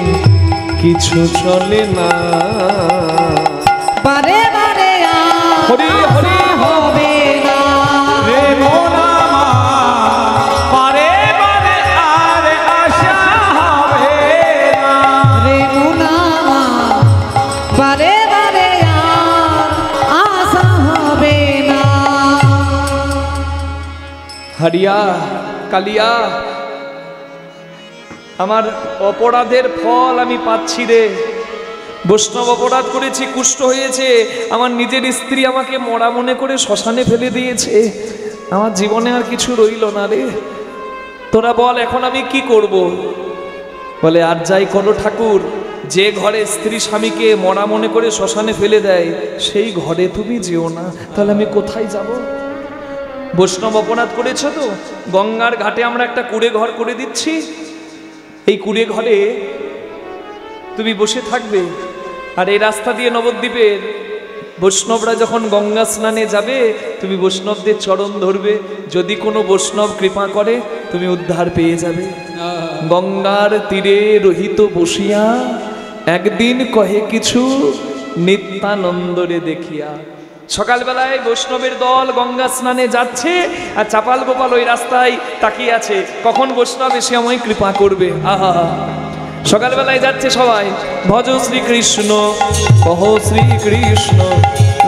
কিছু চলে না। বারে বারে হরি হরি হবে না, রে মোনামা বারে বারে আর আশা হবে না। রে মুনামা বারে বারে আর আশা হবে না। হারিয়া কালিয়া, আমার অপরাধের ফল আমি পাচ্ছি রে। বৈষ্ণব অপরাধ করেছি, কুষ্ঠ হয়েছে, আমার নিজের স্ত্রী আমাকে মরা মনে করে শ্মশানে ফেলে দিয়েছে, আমার জীবনে আর কিছু রইল না রে। তোরা বল এখন আমি কি করব? বলে আর যাই করো ঠাকুর, যে ঘরে স্ত্রী স্বামীকে মরা মনে করে শ্মশানে ফেলে দেয় সেই ঘরে তুমি যেও না। তাহলে আমি কোথায় যাব? বৈষ্ণব অপরাধ করেছ তো, গঙ্গার ঘাটে আমরা একটা কুড়ে ঘর করে দিচ্ছি। এই কুড়ে ঘরে তুমি বসে থাকবে, আর এই রাস্তা দিয়ে নবদ্বীপের বৈষ্ণবরা যখন গঙ্গা স্নানে যাবে তুমি বৈষ্ণবদের চরণ ধরবে, যদি কোনো বৈষ্ণব কৃপা করে তুমি উদ্ধার পেয়ে যাবে। গঙ্গার তীরে রহিত বসিয়া একদিন কহে কিছু নিত্যানন্দরে দেখিয়া। সকালবেলায় বৈষ্ণবের দল গঙ্গা স্নানে যাচ্ছে, আর চাপাল গোপাল ওই রাস্তায় তাকিয়ে আছে কখন বৈষ্ণব এসে আমায় কৃপা করবে। আহা, সকালবেলায় যাচ্ছে সবাই, ভজ শ্রীকৃষ্ণ কহ শ্রীকৃষ্ণ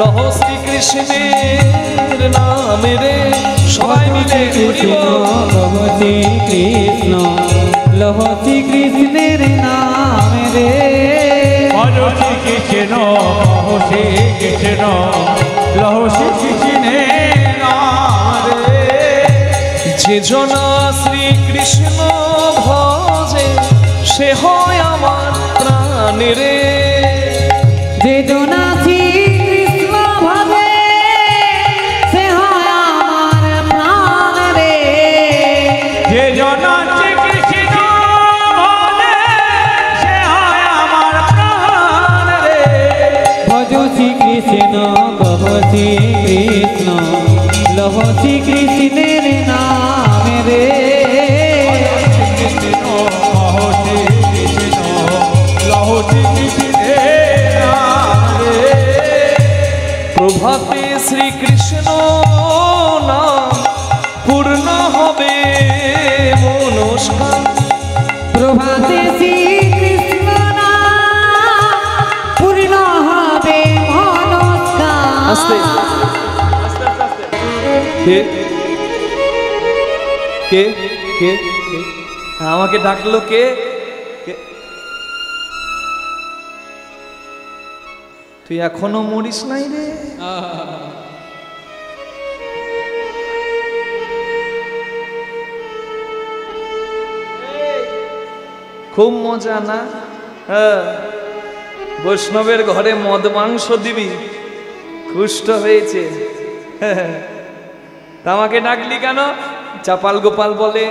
লহ শ্রীকৃষ্ণের নামে রে। সবাই মিলে কৃষ্ণ লহ শ্রীকৃষ্ণ লহ শ্রীকৃষ্ণের নামে রে। ভজ শ্রীকৃষ্ণ কহ শ্রীকৃষ্ণ লহ শ্রীকৃষ্ণের নাম রে। যে জনা শ্রীকৃষ্ণ ভজে সে হয় আমার প্রাণে রে। যে জনা শ্রীকৃষ্ণ ভাবে সে হয় আমার প্রাণ রে। যে জন শ্রীকৃষ্ণ বলে সে হয় আমার প্রাণ রে। ভজ শ্রীকৃষ্ণ কহ শ্রীকৃষ্ণ লহ শ্রীকৃষ্ণের নামে রে। শ্রীকৃষ্ণ কহ শ্রীকৃষ্ণ লহ শ্রীকৃষ্ণের নাম রে। প্রভাতে শ্রীকৃষ্ণ নাম পূর্ণ হবে মনস্কার। প্রভাতে শ্রীকৃষ্ণ নাম পূর্ণ হবে মনস্কার। আস্তে কে কে কে কে? আমাকে ডাকলো কে? কে? তুই এখনো মরিস নাই রে? খুব মজা না? হ্যাঁ, বৈষ্ণবের ঘরে মদ মাংস দিবি, কুষ্ঠ হয়েছে। তা আমাকে ডাকলি কেন? চাপাল গোপাল বলে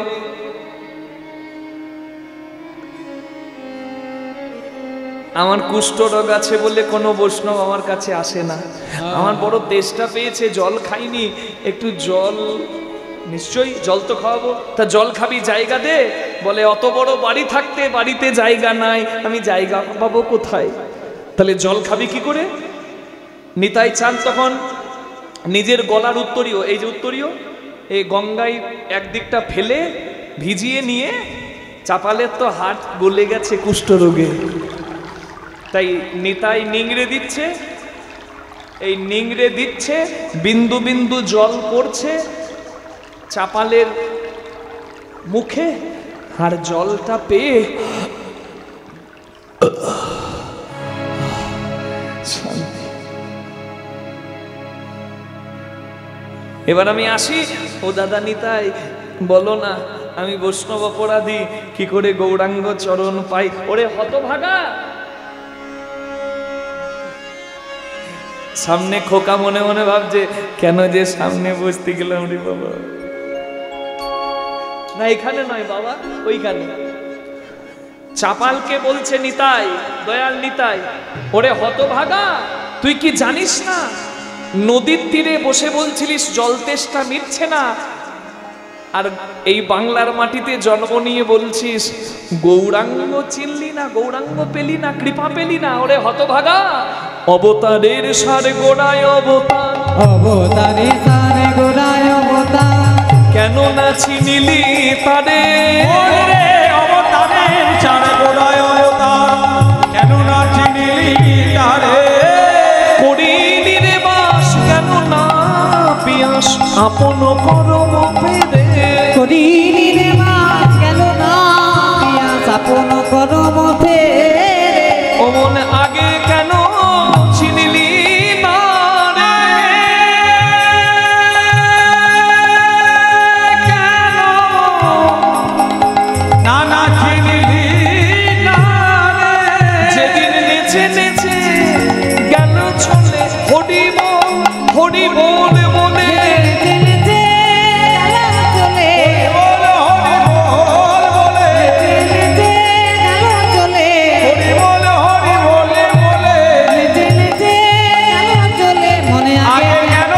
আমার কুষ্ঠ রোগ আছে বলে কোনো বৈষ্ণব আমার কাছে আসে না। আমার বড় তেষ্টা পেয়েছে, জল খাইনি, একটু জল, নিশ্চয়ই জল তো খাওয়াবো। তা জল খাবি, জায়গা দে। বলে অত বড় বাড়ি থাকতে বাড়িতে জায়গা নাই, আমি জায়গা পাবো কোথায়? তাহলে জল খাবি কি করে? নিতাই চাঁদ তখন নিজের গলার উত্তরীয়, এই যে উত্তরীয়, এই গঙ্গায় একদিকটা ফেলে ভিজিয়ে নিয়ে, চাপালের তো হাট গলে গেছে কুষ্ঠ রোগে, তাই নিতাই নিংড়ে দিচ্ছে, এই নিংড়ে দিচ্ছে, বিন্দু বিন্দু জল পড়ছে চাপালের মুখে, আর জলটা পেয়ে শান্তি। এবার আমি আসি। ও দাদা নিতাই, বলো না আমি বৈষ্ণব অপরাধী, কি করে গৌরাঙ্গ চরণ পাই? ওরে হতভাগা, সামনে খোকা মনে মনে ভাবছে কেন যে সামনে বসতে গেলাম রে বাবা। না এখানে নয় বাবা, ওইখানে। চাপালকে বলছে নিতাই, দয়াল নিতাই, ওরে হতভাগা, তুই কি জানিস না নদীর তীরে বসে বলছিলিস জল তেষ্টা মিটছে না, আর এই বাংলার মাটিতে জন্ম নিয়ে বলছিস গৌরাঙ্গ চিনলি না, গৌরাঙ্গ পেলি না, কৃপা পেলি না? ওরে হতভাগা, অবতারের সারে গোড়ায় অবতার, অবতারে সারে গোড়ায় অবতার, কেন না চিনিলি তারে? অবতারের সারে গোড়ায় অবতার, কেন না চিনিলি তারে? করিনি রে বাস, কেন না পিয়াস আপন করম পেরে? করিনি রে মাছ গেল না পিয়াস আপন করম ফেরে। ও মন আগে কেন চিনিলি না রে? কেন না না চিনিলি না রে? যেদিন নেচে নেচে গেল চলে হরি বল, হরি বল বলে, বল হরি বল বলে, হরি বল হরি বলে বলে, আগে কেন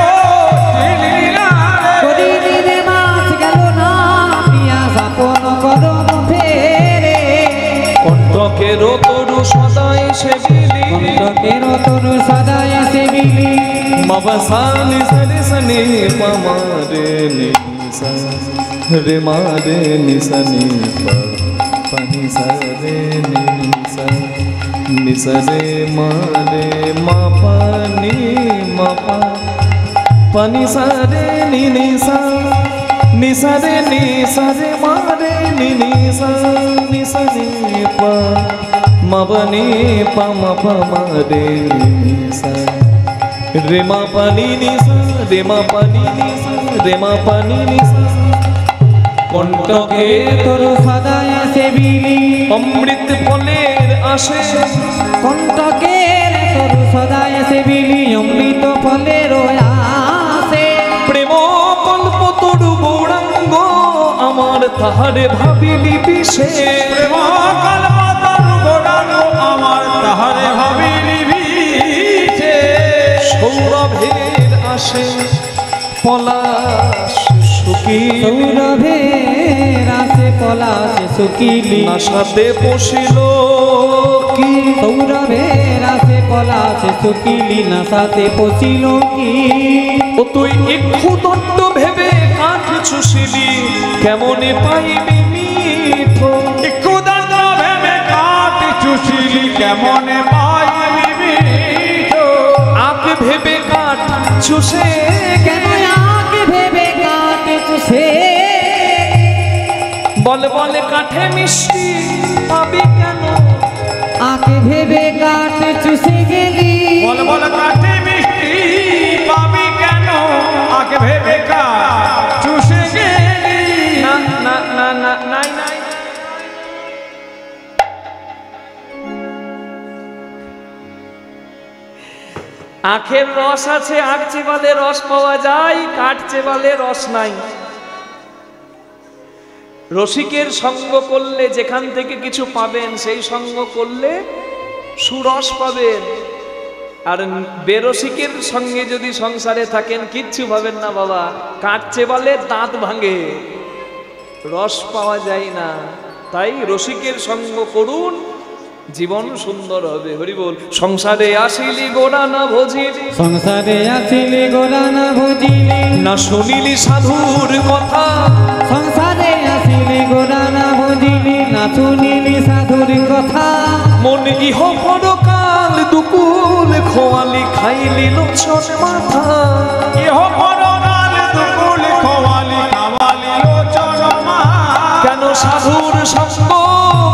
চিনিলি না রে? কণ্ঠকের তরু সদাই সেবিলি, সদায় সেবিলি বাবা সানি সরে সনি পামারে নিসা রে মারে নিসনি পানি সরে নিসা নিসরে মারে মা পানি মা পানি সরে নিসা নিসরে নিসরে মারে নিসা নিসরে পা মবনি পম পমারে নিসা রে মা পানি নিসা রে মা পানি নিসা রে মা পানি নিসা। কণ্ঠকে তোর সদায় সেবিলি অমৃত ফলের আসে, কণ্ঠকের তোর সদায় সেবিলি অমৃত ফলের আসে। প্রেম কল্প তরু গৌরাঙ্গ আমার তাহারে ভাবিলি বিশেষ, প্রেম কল্পতরু গৌরাঙ্গ আমার তাহারে ভাবিলি বিশেষ। সৌরভের আসে পলাশ সুখী, সৌরভের আসে পলাশ শুকিলি নাসাতে বসিল কি? সৌরভের আসে পলাশ শুকিলি নাসাতে পচিল কি? ও তুই একটু দত্ত ভেবে কাঠ চুষিলি, কেমনে পাইবি মিঠো? একটু দণ্ড ভেবে কাঠ চুষিলি, কেমনে পাইবি মিঠো? আখ ভেবে কাঠ চুষে কেন আগে ভেবে কাটে চুষে? বল বল কাঠে মিষ্টি পাবি কেন? আগে ভেবে কাটে চুষে গেলি বল বল কাঠে মিষ্টি পাবি কেন? আগে ভেবে কাঠ চুষে গেলি। না না না না নাই নাই। আখের রস আছে, আখ চেবালে রস পাওয়া যায়, কাঠ চেবালে রস নাই। রসিকের সঙ্গ করলে যেখান থেকে কিছু পাবেন, সেই সঙ্গ করলে সুরস পাবেন। আর বেরসিকের সঙ্গে যদি সংসারে থাকেন কিচ্ছু পাবেন না বাবা। কাঠ চেবালে দাঁত ভাঙে, রস পাওয়া যায় না। তাই রসিকের সঙ্গ করুন, জীবন সুন্দর হবে। হরি বল। সংসারে আসিলি গোড়া না ভজিলি, সংসারে আসিলে গোড়া না ভজিলি, না শুনিলি সাধুর কথা, সংসারে আসিলে গোড়া না ভজিলি, না শুনিলি সাধুর কথা। মন ইহ পরকাল দুকুল খোয়ালি, খাইলি লোচন মাথা। ইহ পরকাল দুকুল খোয়ালি, খাওয়ালি লোচন মাথা। কেন সাধুর সঙ্গ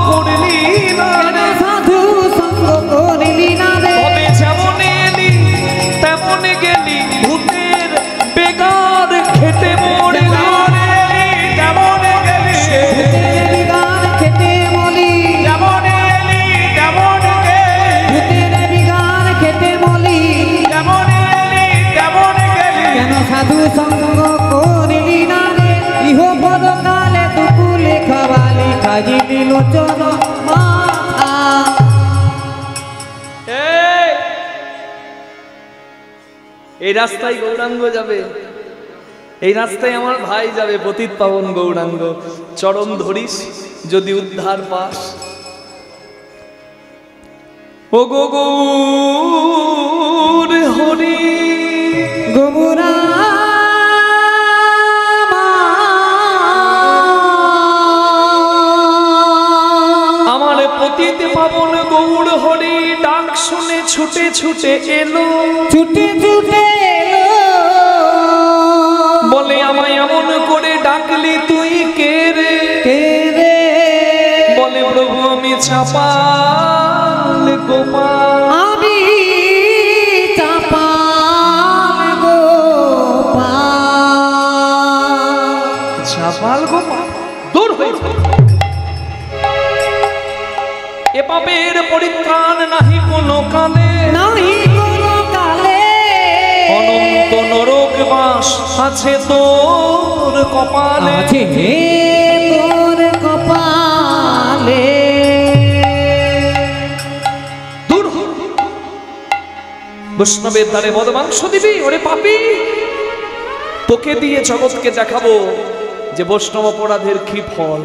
করলি না কেন রে? সাধু সঙ্গ করিলি না রে? তবে যেমন এলি তেমন গেলি, ভূতের বেগার রাস্তায় গৌরাঙ্গ যাবে, এই রাস্তায় আমার ভাই যাবে, পতিত পাবন গৌরাঙ্গ। চরণ ধরিস যদি উদ্ধার পাস। ও গো গৌর হরি গোবরা আমার পতিত পাবন গৌর হরি ডাক শুনে ছুটে ছুটে এলো, ছুটে ছুটে এলো, বলে আমায় এমন করে ডাকলি তুই কে রে? কে রে? বলে প্রভু আমি চাপাল গোপাল। আমি চাপাল গোপাল। চাপাল গোপাল দূর হয়েছে। এ পাপের পরিত্রাণ নাহি কোনো কালে, নাহি কোনো কালে, অনন্ত নরক বাস আছে তোর কপালে। আছে তোর কপালে। দূর হ। বৈষ্ণবের দ্বারে বদমাংস দিবি? ওরে পাপী, তোকে দিয়ে জগৎকে দেখাবো যে বৈষ্ণব অপরাধের কি ফল।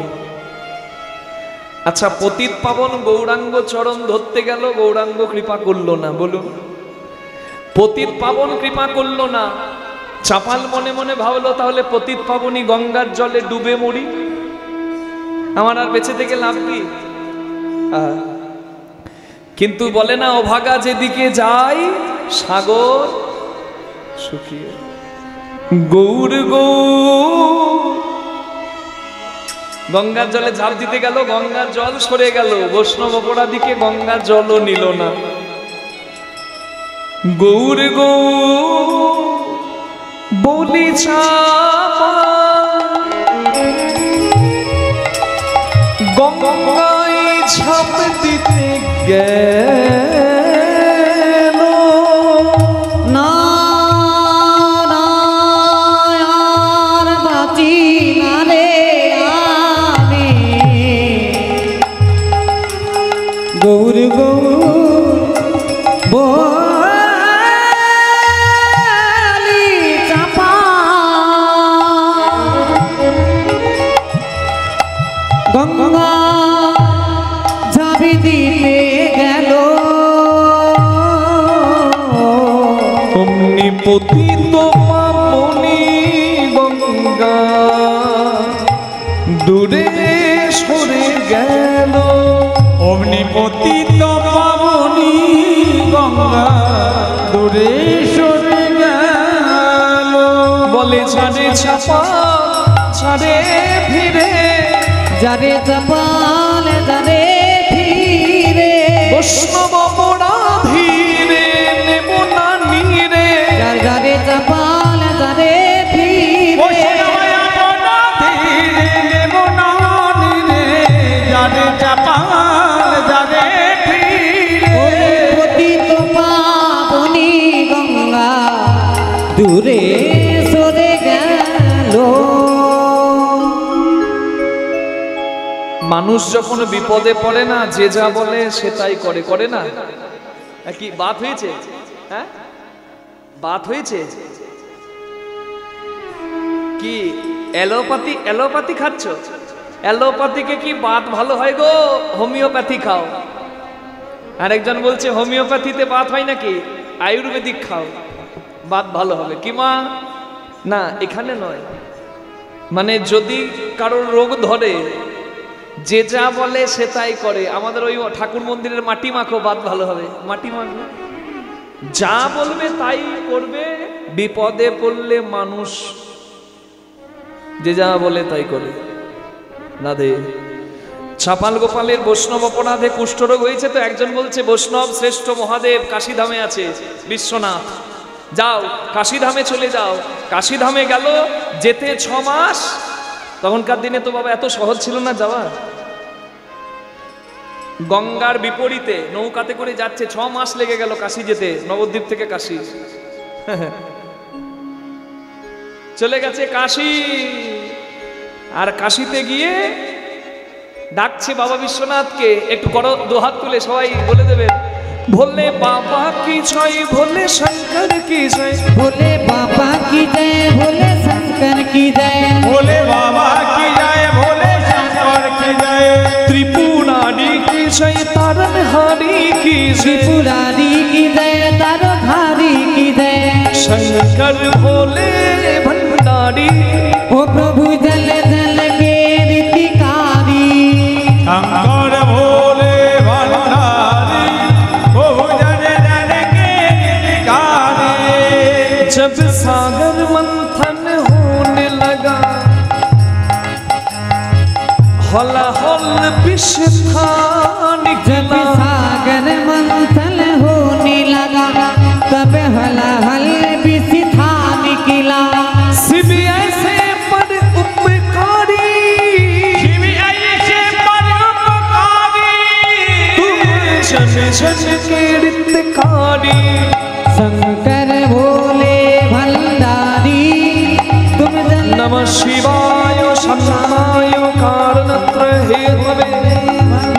আচ্ছা, পতিত পাবন গৌরাঙ্গ চরণ ধরতে গেল, গৌরাঙ্গ কৃপা করলো না। বলুন, পতিত পাবন কৃপা করলো না। চাপাল মনে মনে ভাবলো তাহলে পতিত পাবনী গঙ্গার জলে ডুবে মরি, আমার আর বেঁচে থেকে লাভ কি? কিন্তু বলে না, অভাগা যেদিকে যায় সাগর শুকিয়ে। গৌর গৌর গঙ্গার জলে ঝাঁপ দিতে গেল, গঙ্গার জল সরে গেল, বৈষ্ণব অপরাধীকে গঙ্গার জলও নিল না। গৌর গৌর বলি গঙ্গায় ঝাঁপ দিতে গেল, না না আর বাঁচি না রে আমি। গৌর গৌর বলি চাপা গঙ্গা ঝাঁপি দিতে গেল, অমনি পতিত পাবনী গঙ্গা দূরে সরে গেল। অমনি পতিত পাবনী গঙ্গা দূরে সরে গেল। বলে ছাড়ে চাপা ছাড়ে ফিরে, যারে চাপাল যারে ফিরে, বৈষ্ণব অপরাধীরে নেব না নীরে। যার যারে চাপাল যারে ফিরে, ওই পতিত পাবনী গঙ্গা দূরে সরে গেল। মানুষ যখন বিপদে পড়ে না, যে যা বলে সে তাই করে, করে না? কি বাত হয়েছে? হ্যাঁ, বাত হয়েছে কি? অ্যালোপ্যাথি অ্যালোপ্যাথি খাচ্ছ? অ্যালোপ্যাথিকে কি বাত ভালো হয় গো? হোমিওপ্যাথি খাও। আরেকজন বলছে হোমিওপ্যাথিতে বাত হয় নাকি, আয়ুর্বেদিক খাও, বাত ভালো হবে। কি মা? না, এখানে নয়। মানে যদি কারোর রোগ ধরে, যে যা বলে সে তাই করে। আমাদের ওই ঠাকুর মন্দিরের মাটি মাখো, বাত ভালো হবে। মাটি মাখো, যা বলবে তাই করবে। বিপদে পড়লে মানুষ যে যা বলে তাই করে না দে। ছাপাল গোপালের বৈষ্ণব অপরাধে কুষ্ঠরোগ হয়েছে, তো একজন বলছে বৈষ্ণব শ্রেষ্ঠ মহাদেব কাশীধামে আছে, বিশ্বনাথ, যাও কাশীধামে চলে যাও। কাশীধামে গেল, যেতে 6 মাস। তখনকার দিনে তো বাবা এত সহজ ছিল না যাওয়া। গঙ্গার বিপরীতে নৌকাতে করে যাচ্ছে, 6 মাস লেগে গেল কাশী যেতে, নবদ্বীপ থেকে কাশী। চলে গেছে কাশী। আর কাশীতে গিয়ে ডাকছে বাবা বিশ্বনাথকে, একটু করো 2 হাত তুলে সবাই বলে দেবেন, भोले बाबा की जय, भोले शंकर की जय, भोले बाबा की जय, भोले शंकर की जय, भोले बाबा की जय, भोले शंकर की जय, त्रिपुरारी की जय, तारनहारी की जय, त्रिपुरारी की जय, तारनहारी की जय, शंकर भोले भंडारी, ओ प्रभु जल जल के रीतिकारी, शंकर भोले भंडारी, प्रभु जन जन के रीतिकारी। जब सागर मंथन होने लगा, हलाहल विष था जब निकला, सागर मंथन होने लगा, तब हलाहल विष था निकला, शिव ऐसे पर उपकारी, शिव ऐसे परोपकारी, तुम जन जन के रितकारी, शंकर भोले भंडारी, तुम जन नमः शिवाय शम्माय कारणत्र हेतवे,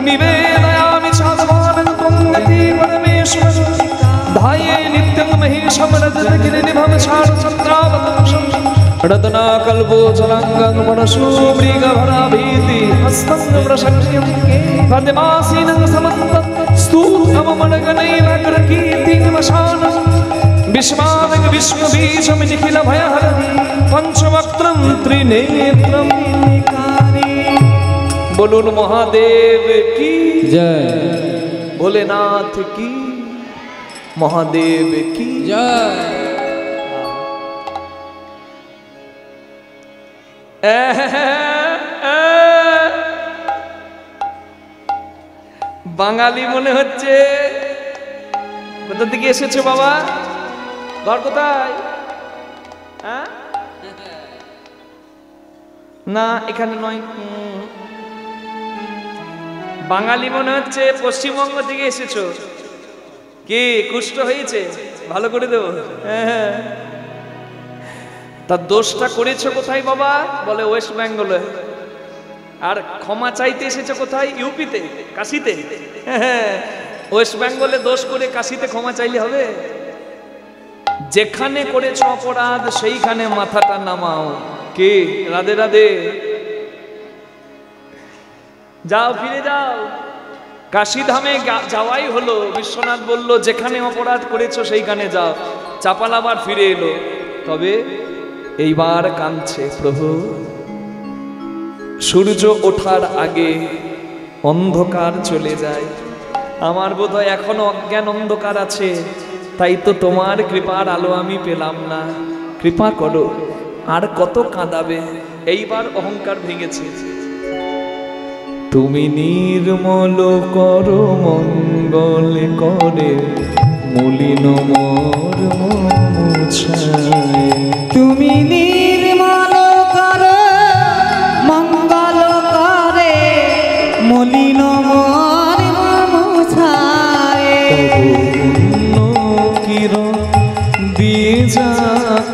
निवेदयामि चात्मानं त्वं गति परमेश्वर, ध्याये नित्यं महेशं रजतगिरिनिभं चारुचन्द्रावतंसं, रत्नाकल्पोज्ज्वलङ्गं वनशोभृगभराभीति हस्तं प्रशक्ष्यं, पद्मासीनं समन्तं स्तूतममणगणैः कृकीर्तिमशानं, विश्वानक विश्वबीजं निखिलभयहरं, पंचवक्त्रं त्रिनेत्रं निकारी। बोलुन महादेव की जय भोलेनाथ की, महादेव की जय। বাঙালি মনে হচ্ছে। কোথা থেকে এসেছো বাবা? ঘর কোথায়? হ্যাঁ? না এখানে নয়। বাঙালি মনে হচ্ছে পশ্চিমবঙ্গ থেকে এসেছো। কি কুষ্ঠ হয়েছে? ভালো করে দেবো। হ্যাঁ, তার দোষটা করেছো কোথায় বাবা? বলে ওয়েস্ট বেঙ্গলে। আর ক্ষমা চাইতে এসেছো কোথায়? ইউপিতে, কাশিতে। ওয়েস্ট বেঙ্গলে দোষ করে কাশিতে ক্ষমা চাইলে হবে? যেখানে করেছো অপরাধ সেইখানে মাথাটা নামাও। কি রাধে রাধে, যাও ফিরে যাও। কাশীধামে যাওয়াই হলো। বিশ্বনাথ বলল যেখানে অপরাধ করেছো সেইখানে যাও। চাপাল আবার ফিরে এলো, তবে এইবার কাঁদছে, প্রভু সূর্য ওঠার আগে অন্ধকার চলে যায়, আমার বোধহয় এখনো অজ্ঞান অন্ধকার আছে, তাই তো তোমার কৃপার আলো আমি পেলাম না, কৃপা করো। আর কত কাঁদাবে? এইবার অহংকার ভেঙেছে। তুমি নির্মল করো মঙ্গল করে, মলিন মর্ম মুছায়। তুমি নির্মল করো মঙ্গল করে, মলিন মর্ম মুছায়। তবু পুণ্য কিরণ দিয়ে যাক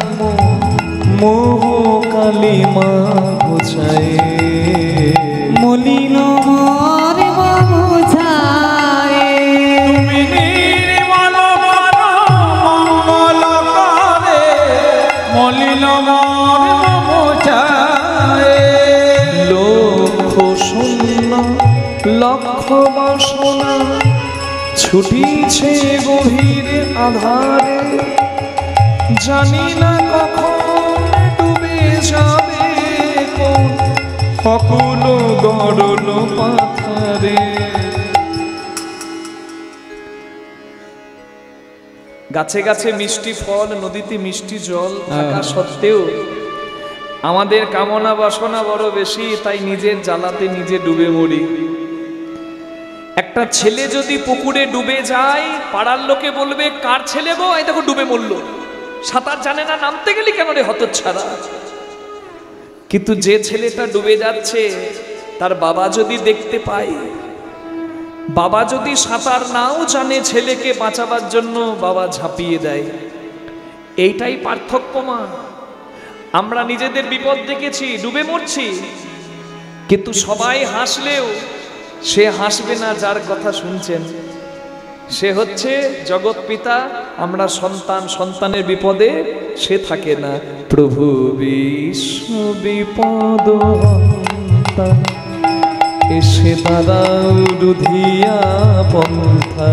মোহ কালিমা ঘুচায়। মলিন মর্ম মুছায়। তুমি নির্মল করো মঙ্গল করে, মলিন মর্ম মুছায়। লক্ষ শূন্য লক্ষ বাসনা ছুটিছে গভীর আধারে, জানি না কখন ডুবে যাবে কোন অকুল গরল পাথারে। গাছে গাছে মিষ্টি ফল, নদীতে মিষ্টি জল থাকা সত্ত্বেও আমাদের কামনা বাসনা বড় বেশি, তাই নিজের জ্বালাতে নিজে ডুবে মরি। একটা ছেলে যদি পুকুরে ডুবে যায়, পাড়ার লোকে বলবে কার ছেলে গো, এই দেখো ডুবে মরলো, সাঁতার জানে না, নামতে গেলি কেন রে হতচ্ছাড়া। কিন্তু যে ছেলেটা ডুবে যাচ্ছে তার বাবা যদি দেখতে পায়, বাবা যদি সাঁতার নাও জানে, ছেলেকে বাঁচাবার জন্য বাবা ঝাঁপিয়ে দেয়। এইটাই পার্থক্য মা। আমরা নিজেদের বিপদ দেখেছি, ডুবে মরছি, কিন্তু সবাই হাসলেও সে হাসবে না যার কথা শুনছেন, সে হচ্ছে জগৎ পিতা, আমরা সন্তান, সন্তানের বিপদে সে থাকে না। প্রভু বিশ্ব বিপদ হন্তা, এসে দাঁড়াও রুধিয়া পন্থা,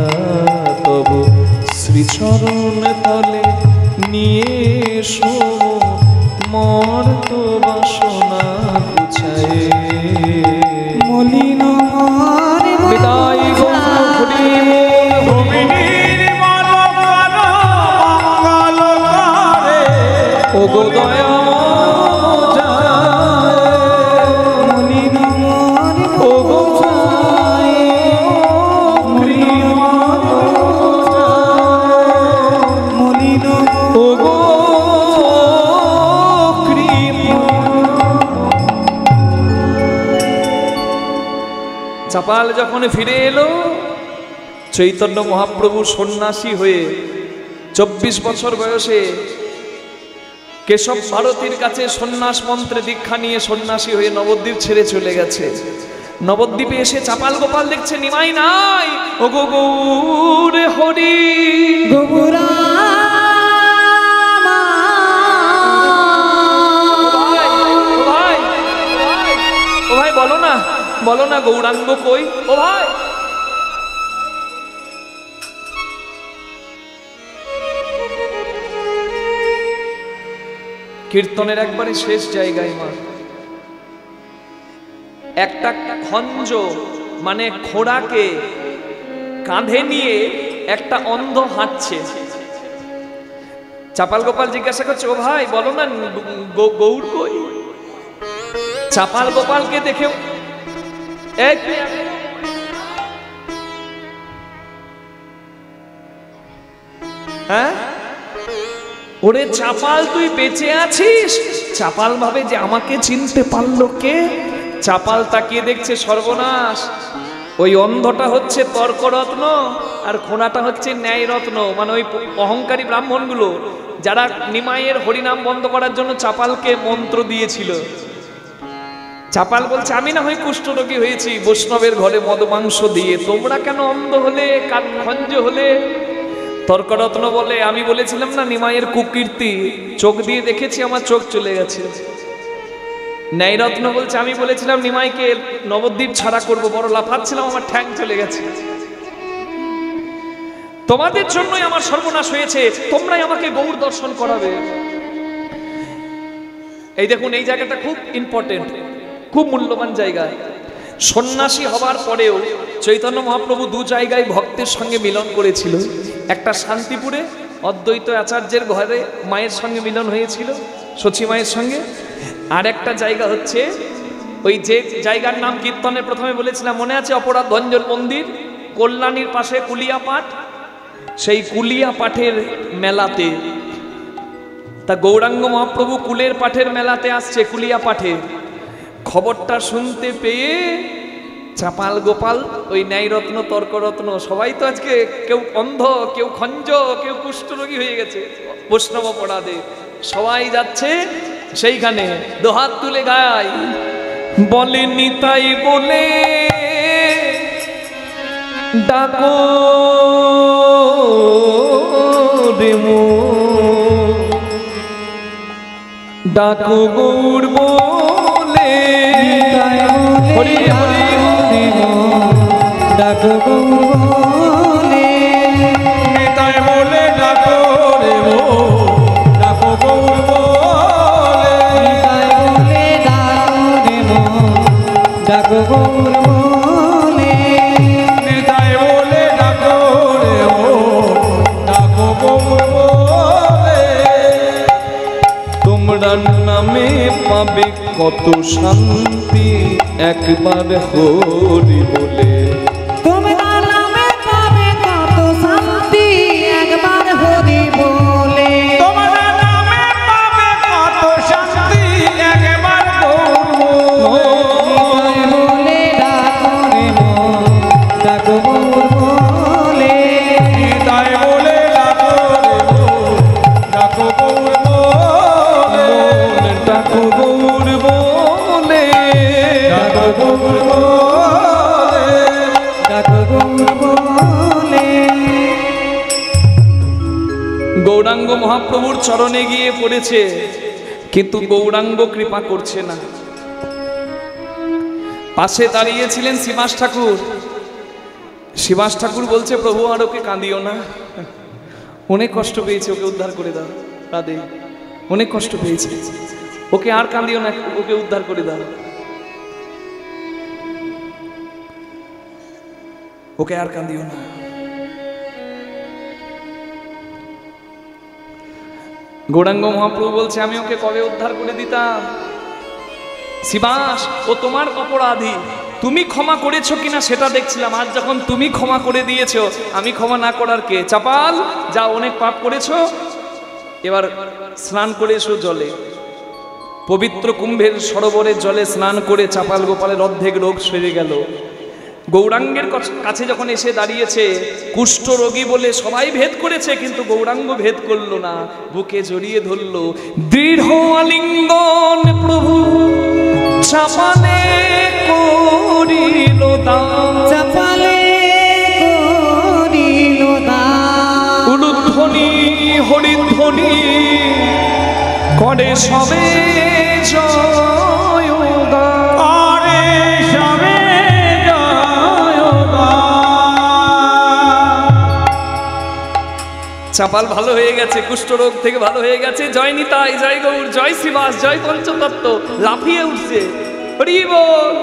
তবু শ্রীচরণ তলে নিয়ে এসো মর্ত বাসনা গুছায়ে। মলিন বিদায় ভূমিনীর মনোকার মঙ্গলকারে ও গো দয়া ও গো ও গো চাপাল যখন ফিরে এলো, চৈতন্য মহাপ্রভু সন্ন্যাসী হয়ে 24 বছর বয়সে কেশব ভারতীর কাছে সন্ন্যাস মন্ত্রে দীক্ষা নিয়ে সন্ন্যাসী হয়ে নবদ্বীপ ছেড়ে চলে গেছে। নবদ্বীপে এসে চাপাল গোপাল দেখছে নিমাই নাই। ও গো গৌরে হরি গোপুরা ও ভাই বলো না গৌরাঙ্গ কই? ও ভাই কীর্তনের একবারে শেষ জায়গায় মা একটা খঞ্জ মানে ঘোড়াকে কাঁধে নিয়ে একটা অন্ধ হাঁটছে। চাপাল গোপাল জিজ্ঞাসা করছে, ও ভাই বলো না গৌর কই? চাপাল গোপালকে দেখেও হ্যাঁ ওরে চাপাল তুই বেঁচে আছিস? চাপাল ভাবে যে আমাকে চিনতে পারলো কে? চাপাল তাকিয়ে দেখছে সর্বনাশ, ওই অন্ধটা হচ্ছে তর্করত্ন আর খোঁড়াটা হচ্ছে ন্যায়রত্ন, মানে ওই অহংকারী ব্রাহ্মণগুলো যারা নিমাইয়ের হরিনাম বন্ধ করার জন্য চাপালকে মন্ত্র দিয়েছিল। চাপাল বলছে আমি না হয় কুষ্ঠরোগী হয়েছি বৈষ্ণবের ঘরে মদ মাংস দিয়ে, তোমরা কেন অন্ধ হলে, কান খঞ্জ হলে? তর্করত্ন বলে আমি বলেছিলাম না নিমাইয়ের কুকীর্তি, চোখ দিয়ে দেখেছি আমার চোখ চলে গেছে। ন্যায়রত্ন বলছে আমি বলেছিলাম নিমাইকে নবদ্বীপ ছাড়া করব, বড় লাফাচ্ছিলাম আমার ঠ্যাং চলে গেছে। তোমাদের জন্যই আমার সর্বনাশ হয়েছে, তোমরাই আমাকে গৌর দর্শন করাবে। এই দেখুন এই জায়গাটা খুব ইম্পর্টেন্ট, খুব মূল্যবান জায়গা। সন্ন্যাসী হবার পরেও চৈতন্য মহাপ্রভু দু জায়গায় ভক্তের সঙ্গে মিলন করেছিল। একটা শান্তিপুরে অদ্বৈত আচার্যের ঘরে মায়ের সঙ্গে মিলন হয়েছিল, সচী মায়ের সঙ্গে। আর একটা জায়গা হচ্ছে ওই যে জায়গার নাম কীর্তনের প্রথমে বলেছিলাম মনে আছে, অপরাধ ভঞ্জন মন্দির, কল্যাণীর পাশে কুলিয়া পাঠ, সেই কুলিয়া পাঠের মেলাতে। তা গৌরাঙ্গ মহাপ্রভু কুলের পাঠের মেলাতে আসছে, কুলিয়া পাঠে। খবরটা শুনতে পেয়ে চাপাল গোপাল, ওই ন্যায়রত্ন তর্করত্ন সবাই তো আজকে কেউ অন্ধ, কেউ খঞ্জ, কেউ কুষ্ঠরোগী হয়ে গেছে বৈষ্ণব অপরাধে, সবাই যাচ্ছে সেইখানে দোহাত তুলে গায়, বলেনি তাই বলে ডাকো রে মো, ডাকো গৌর বলে, হরি হরি ডাকো গৌর বলে, নিতাই বলে ডাকো রে ও, ডাকো গৌর বলে, ডাকো গৌর বলে, নিতাই বলে ডাকো রে ও, ডাকো গৌর বলে। তোমরা নামে পাবে কত শান্তি, একবার হরি বলে। তোমরা নামে পাবে কত শান্তি, একবার হরি বলে। তোমরা নামে পাবে কত শান্তি, একবার গৌর বলে। বলে ডাকো রে মন, ডাকো গৌর বলে, নিতাই বলে ডাকো রে ও, ডাকো গৌর বলে, ডাকো গৌর বলে, ডাকো গৌর বলে। ডাকো গৌর বলে। গৌরাঙ্গ মহাপ্রভুর চরণে গিয়ে পড়েছে, কিন্তু গৌরাঙ্গ কৃপা করছে না। পাশে দাঁড়িয়েছিলেন শ্রীবাস ঠাকুর। শ্রীবাস ঠাকুর বলছে, প্রভু আর ওকে কাঁদিও না, অনেক কষ্ট পেয়েছে, ওকে উদ্ধার করে দাও। রাধে, অনেক কষ্ট পেয়েছে, ওকে আর কাঁদিও না, ওকে উদ্ধার করে দাও, ওকে আর কাঁদিও না। গৌরাঙ্গ মহাপ্রভু বলছে, আমি ওকে কবে উদ্ধার করে দিতাম। শ্রীবাস, ও তোমার অপরাধী, তুমি ক্ষমা করেছো কিনা সেটা দেখছিলাম। আজ যখন তুমি ক্ষমা করে দিয়েছো, আমি ক্ষমা না করার কে? চাপাল, যা অনেক পাপ করেছো, এবার স্নান করে এসো জলে। পবিত্র কুম্ভের সরোবরের জলে স্নান করে চাপাল গোপালের অর্ধেক রোগ সেরে গেল। গৌরাঙ্গের কাছে যখন এসে দাঁড়িয়েছে, কুষ্ঠ রোগী বলে সবাই ভেদ করেছে, কিন্তু গৌরাঙ্গ ভেদ করলো না, বুকে জড়িয়ে ধরলো। দৃঢ় আলিঙ্গন প্রভু চাপালে করিল দান, চাপালে করিল দান, উলুধ্বনি হরিধ্বনি করে সবে জয় গান। আরে সবে জয় গান। চাপাল ভালো হয়ে গেছে, কুষ্ঠরোগ থেকে ভালো হয়ে গেছে। জয় নিতাই, জয় গৌর, জয় শ্রীবাস, জয় পঞ্চতত্ত্ব, লাফিয়ে উঠছে, হরি বল।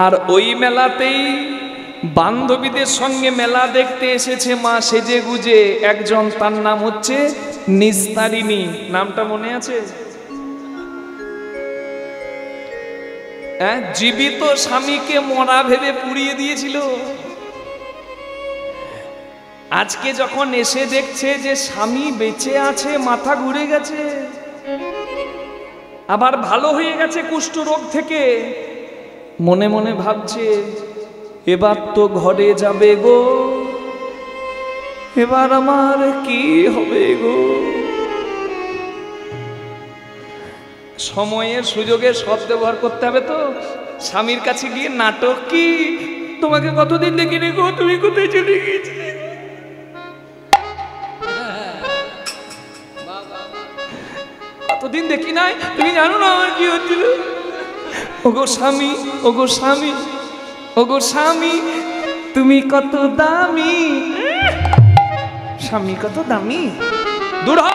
আর ওই মেলাতেই বান্ধবীদের সঙ্গে মেলা দেখতে এসেছে মা সেজে গুজে একজন, তার নাম হচ্ছে নিস্তারিণী। নামটা মনে আছে? জীবিত স্বামীকে মরা ভেবে পুড়িয়ে দিয়েছিল। আজকে যখন এসে দেখছে যে স্বামী বেঁচে আছে, মাথা ঘুরে গেছে, আবার ভালো হয়ে গেছে কুষ্ঠ রোগ থেকে, মনে মনে ভাবছে, এবার তো ঘরে যাবে গো, এবার আমার কি হবে গো। সময়ের সুযোগের সৎ ব্যবহার করতে হবে। তো স্বামীর কাছে গিয়ে নাটক কি, তোমাকে কতদিন দেখিনি গো, তুমি কোথায় চলে গিয়েছিলে, কতদিন দেখি নাই, তুমি জানো না আমার কি হচ্ছিল। ওগো স্বামী, ওগো স্বামী, ওগো স্বামী, তুমি কত দামি, স্বামী কত দামি, দূর হ।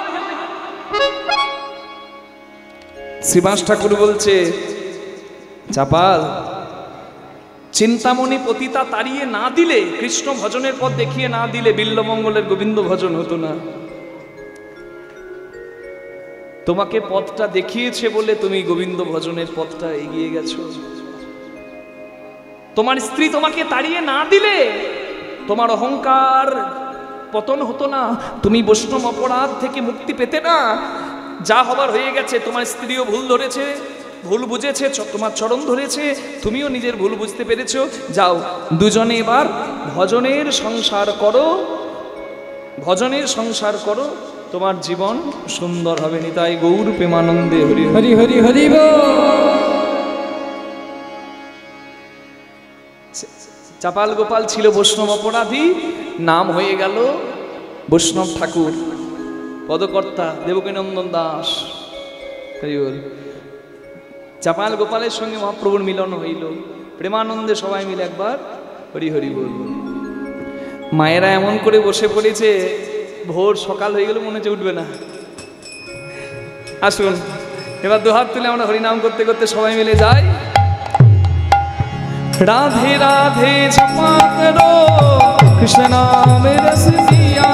শ্রীবাস ঠাকুর বলছে, চাপাল, চিন্তামণি পতিতা তাড়িয়ে না দিলে, কৃষ্ণ ভজনের পথ দেখিয়ে না দিলে বিল্লমঙ্গলের গোবিন্দ ভজন হতো না। তোমাকে পথটা দেখিয়েছে বলে তুমি গোবিন্দ ভজনের পথটা এগিয়ে গেছো। তোমার স্ত্রী তোমাকে তাড়িয়ে না দিলে তোমার অহংকার পতন হতো না, তুমি বৈষ্ণব অপরাধ থেকে মুক্তি পেতে না। যা হবার হয়ে গেছে, তোমার স্ত্রীও ভুল ধরেছে, ভুল বুঝেছে, তোমার চরণ ধরেছে, তুমিও নিজের ভুল বুঝতে পেরেছো। যাও, দুজনে এবার ভজনের সংসার করো, ভজনের সংসার করো, তোমার জীবন সুন্দর হবে। নিতাই গৌর প্রেমানন্দে হরি হরি হরি হরি চাপাল গোপাল ছিল বৈষ্ণব অপরাধী, নাম হয়ে গেল বৈষ্ণব ঠাকুর, পদকর্তা দেবকীনন্দন দাস। চাপাল গোপালের সঙ্গে মহাপ্রভুর মিলন হইল, প্রেমানন্দে সবাই মিলে একবার হরি হরি বলল। মায়েরা এমন করে বসে পড়েছে, ভোর সকাল হয়ে গেল, মনে হচ্ছে উঠবে না। আসুন এবার দুহাত তুলে আমরা হরিনাম করতে করতে সবাই মিলে যাই। রাধে রাধে জপা করো, কৃষ্ণ নামে রস দিয়া।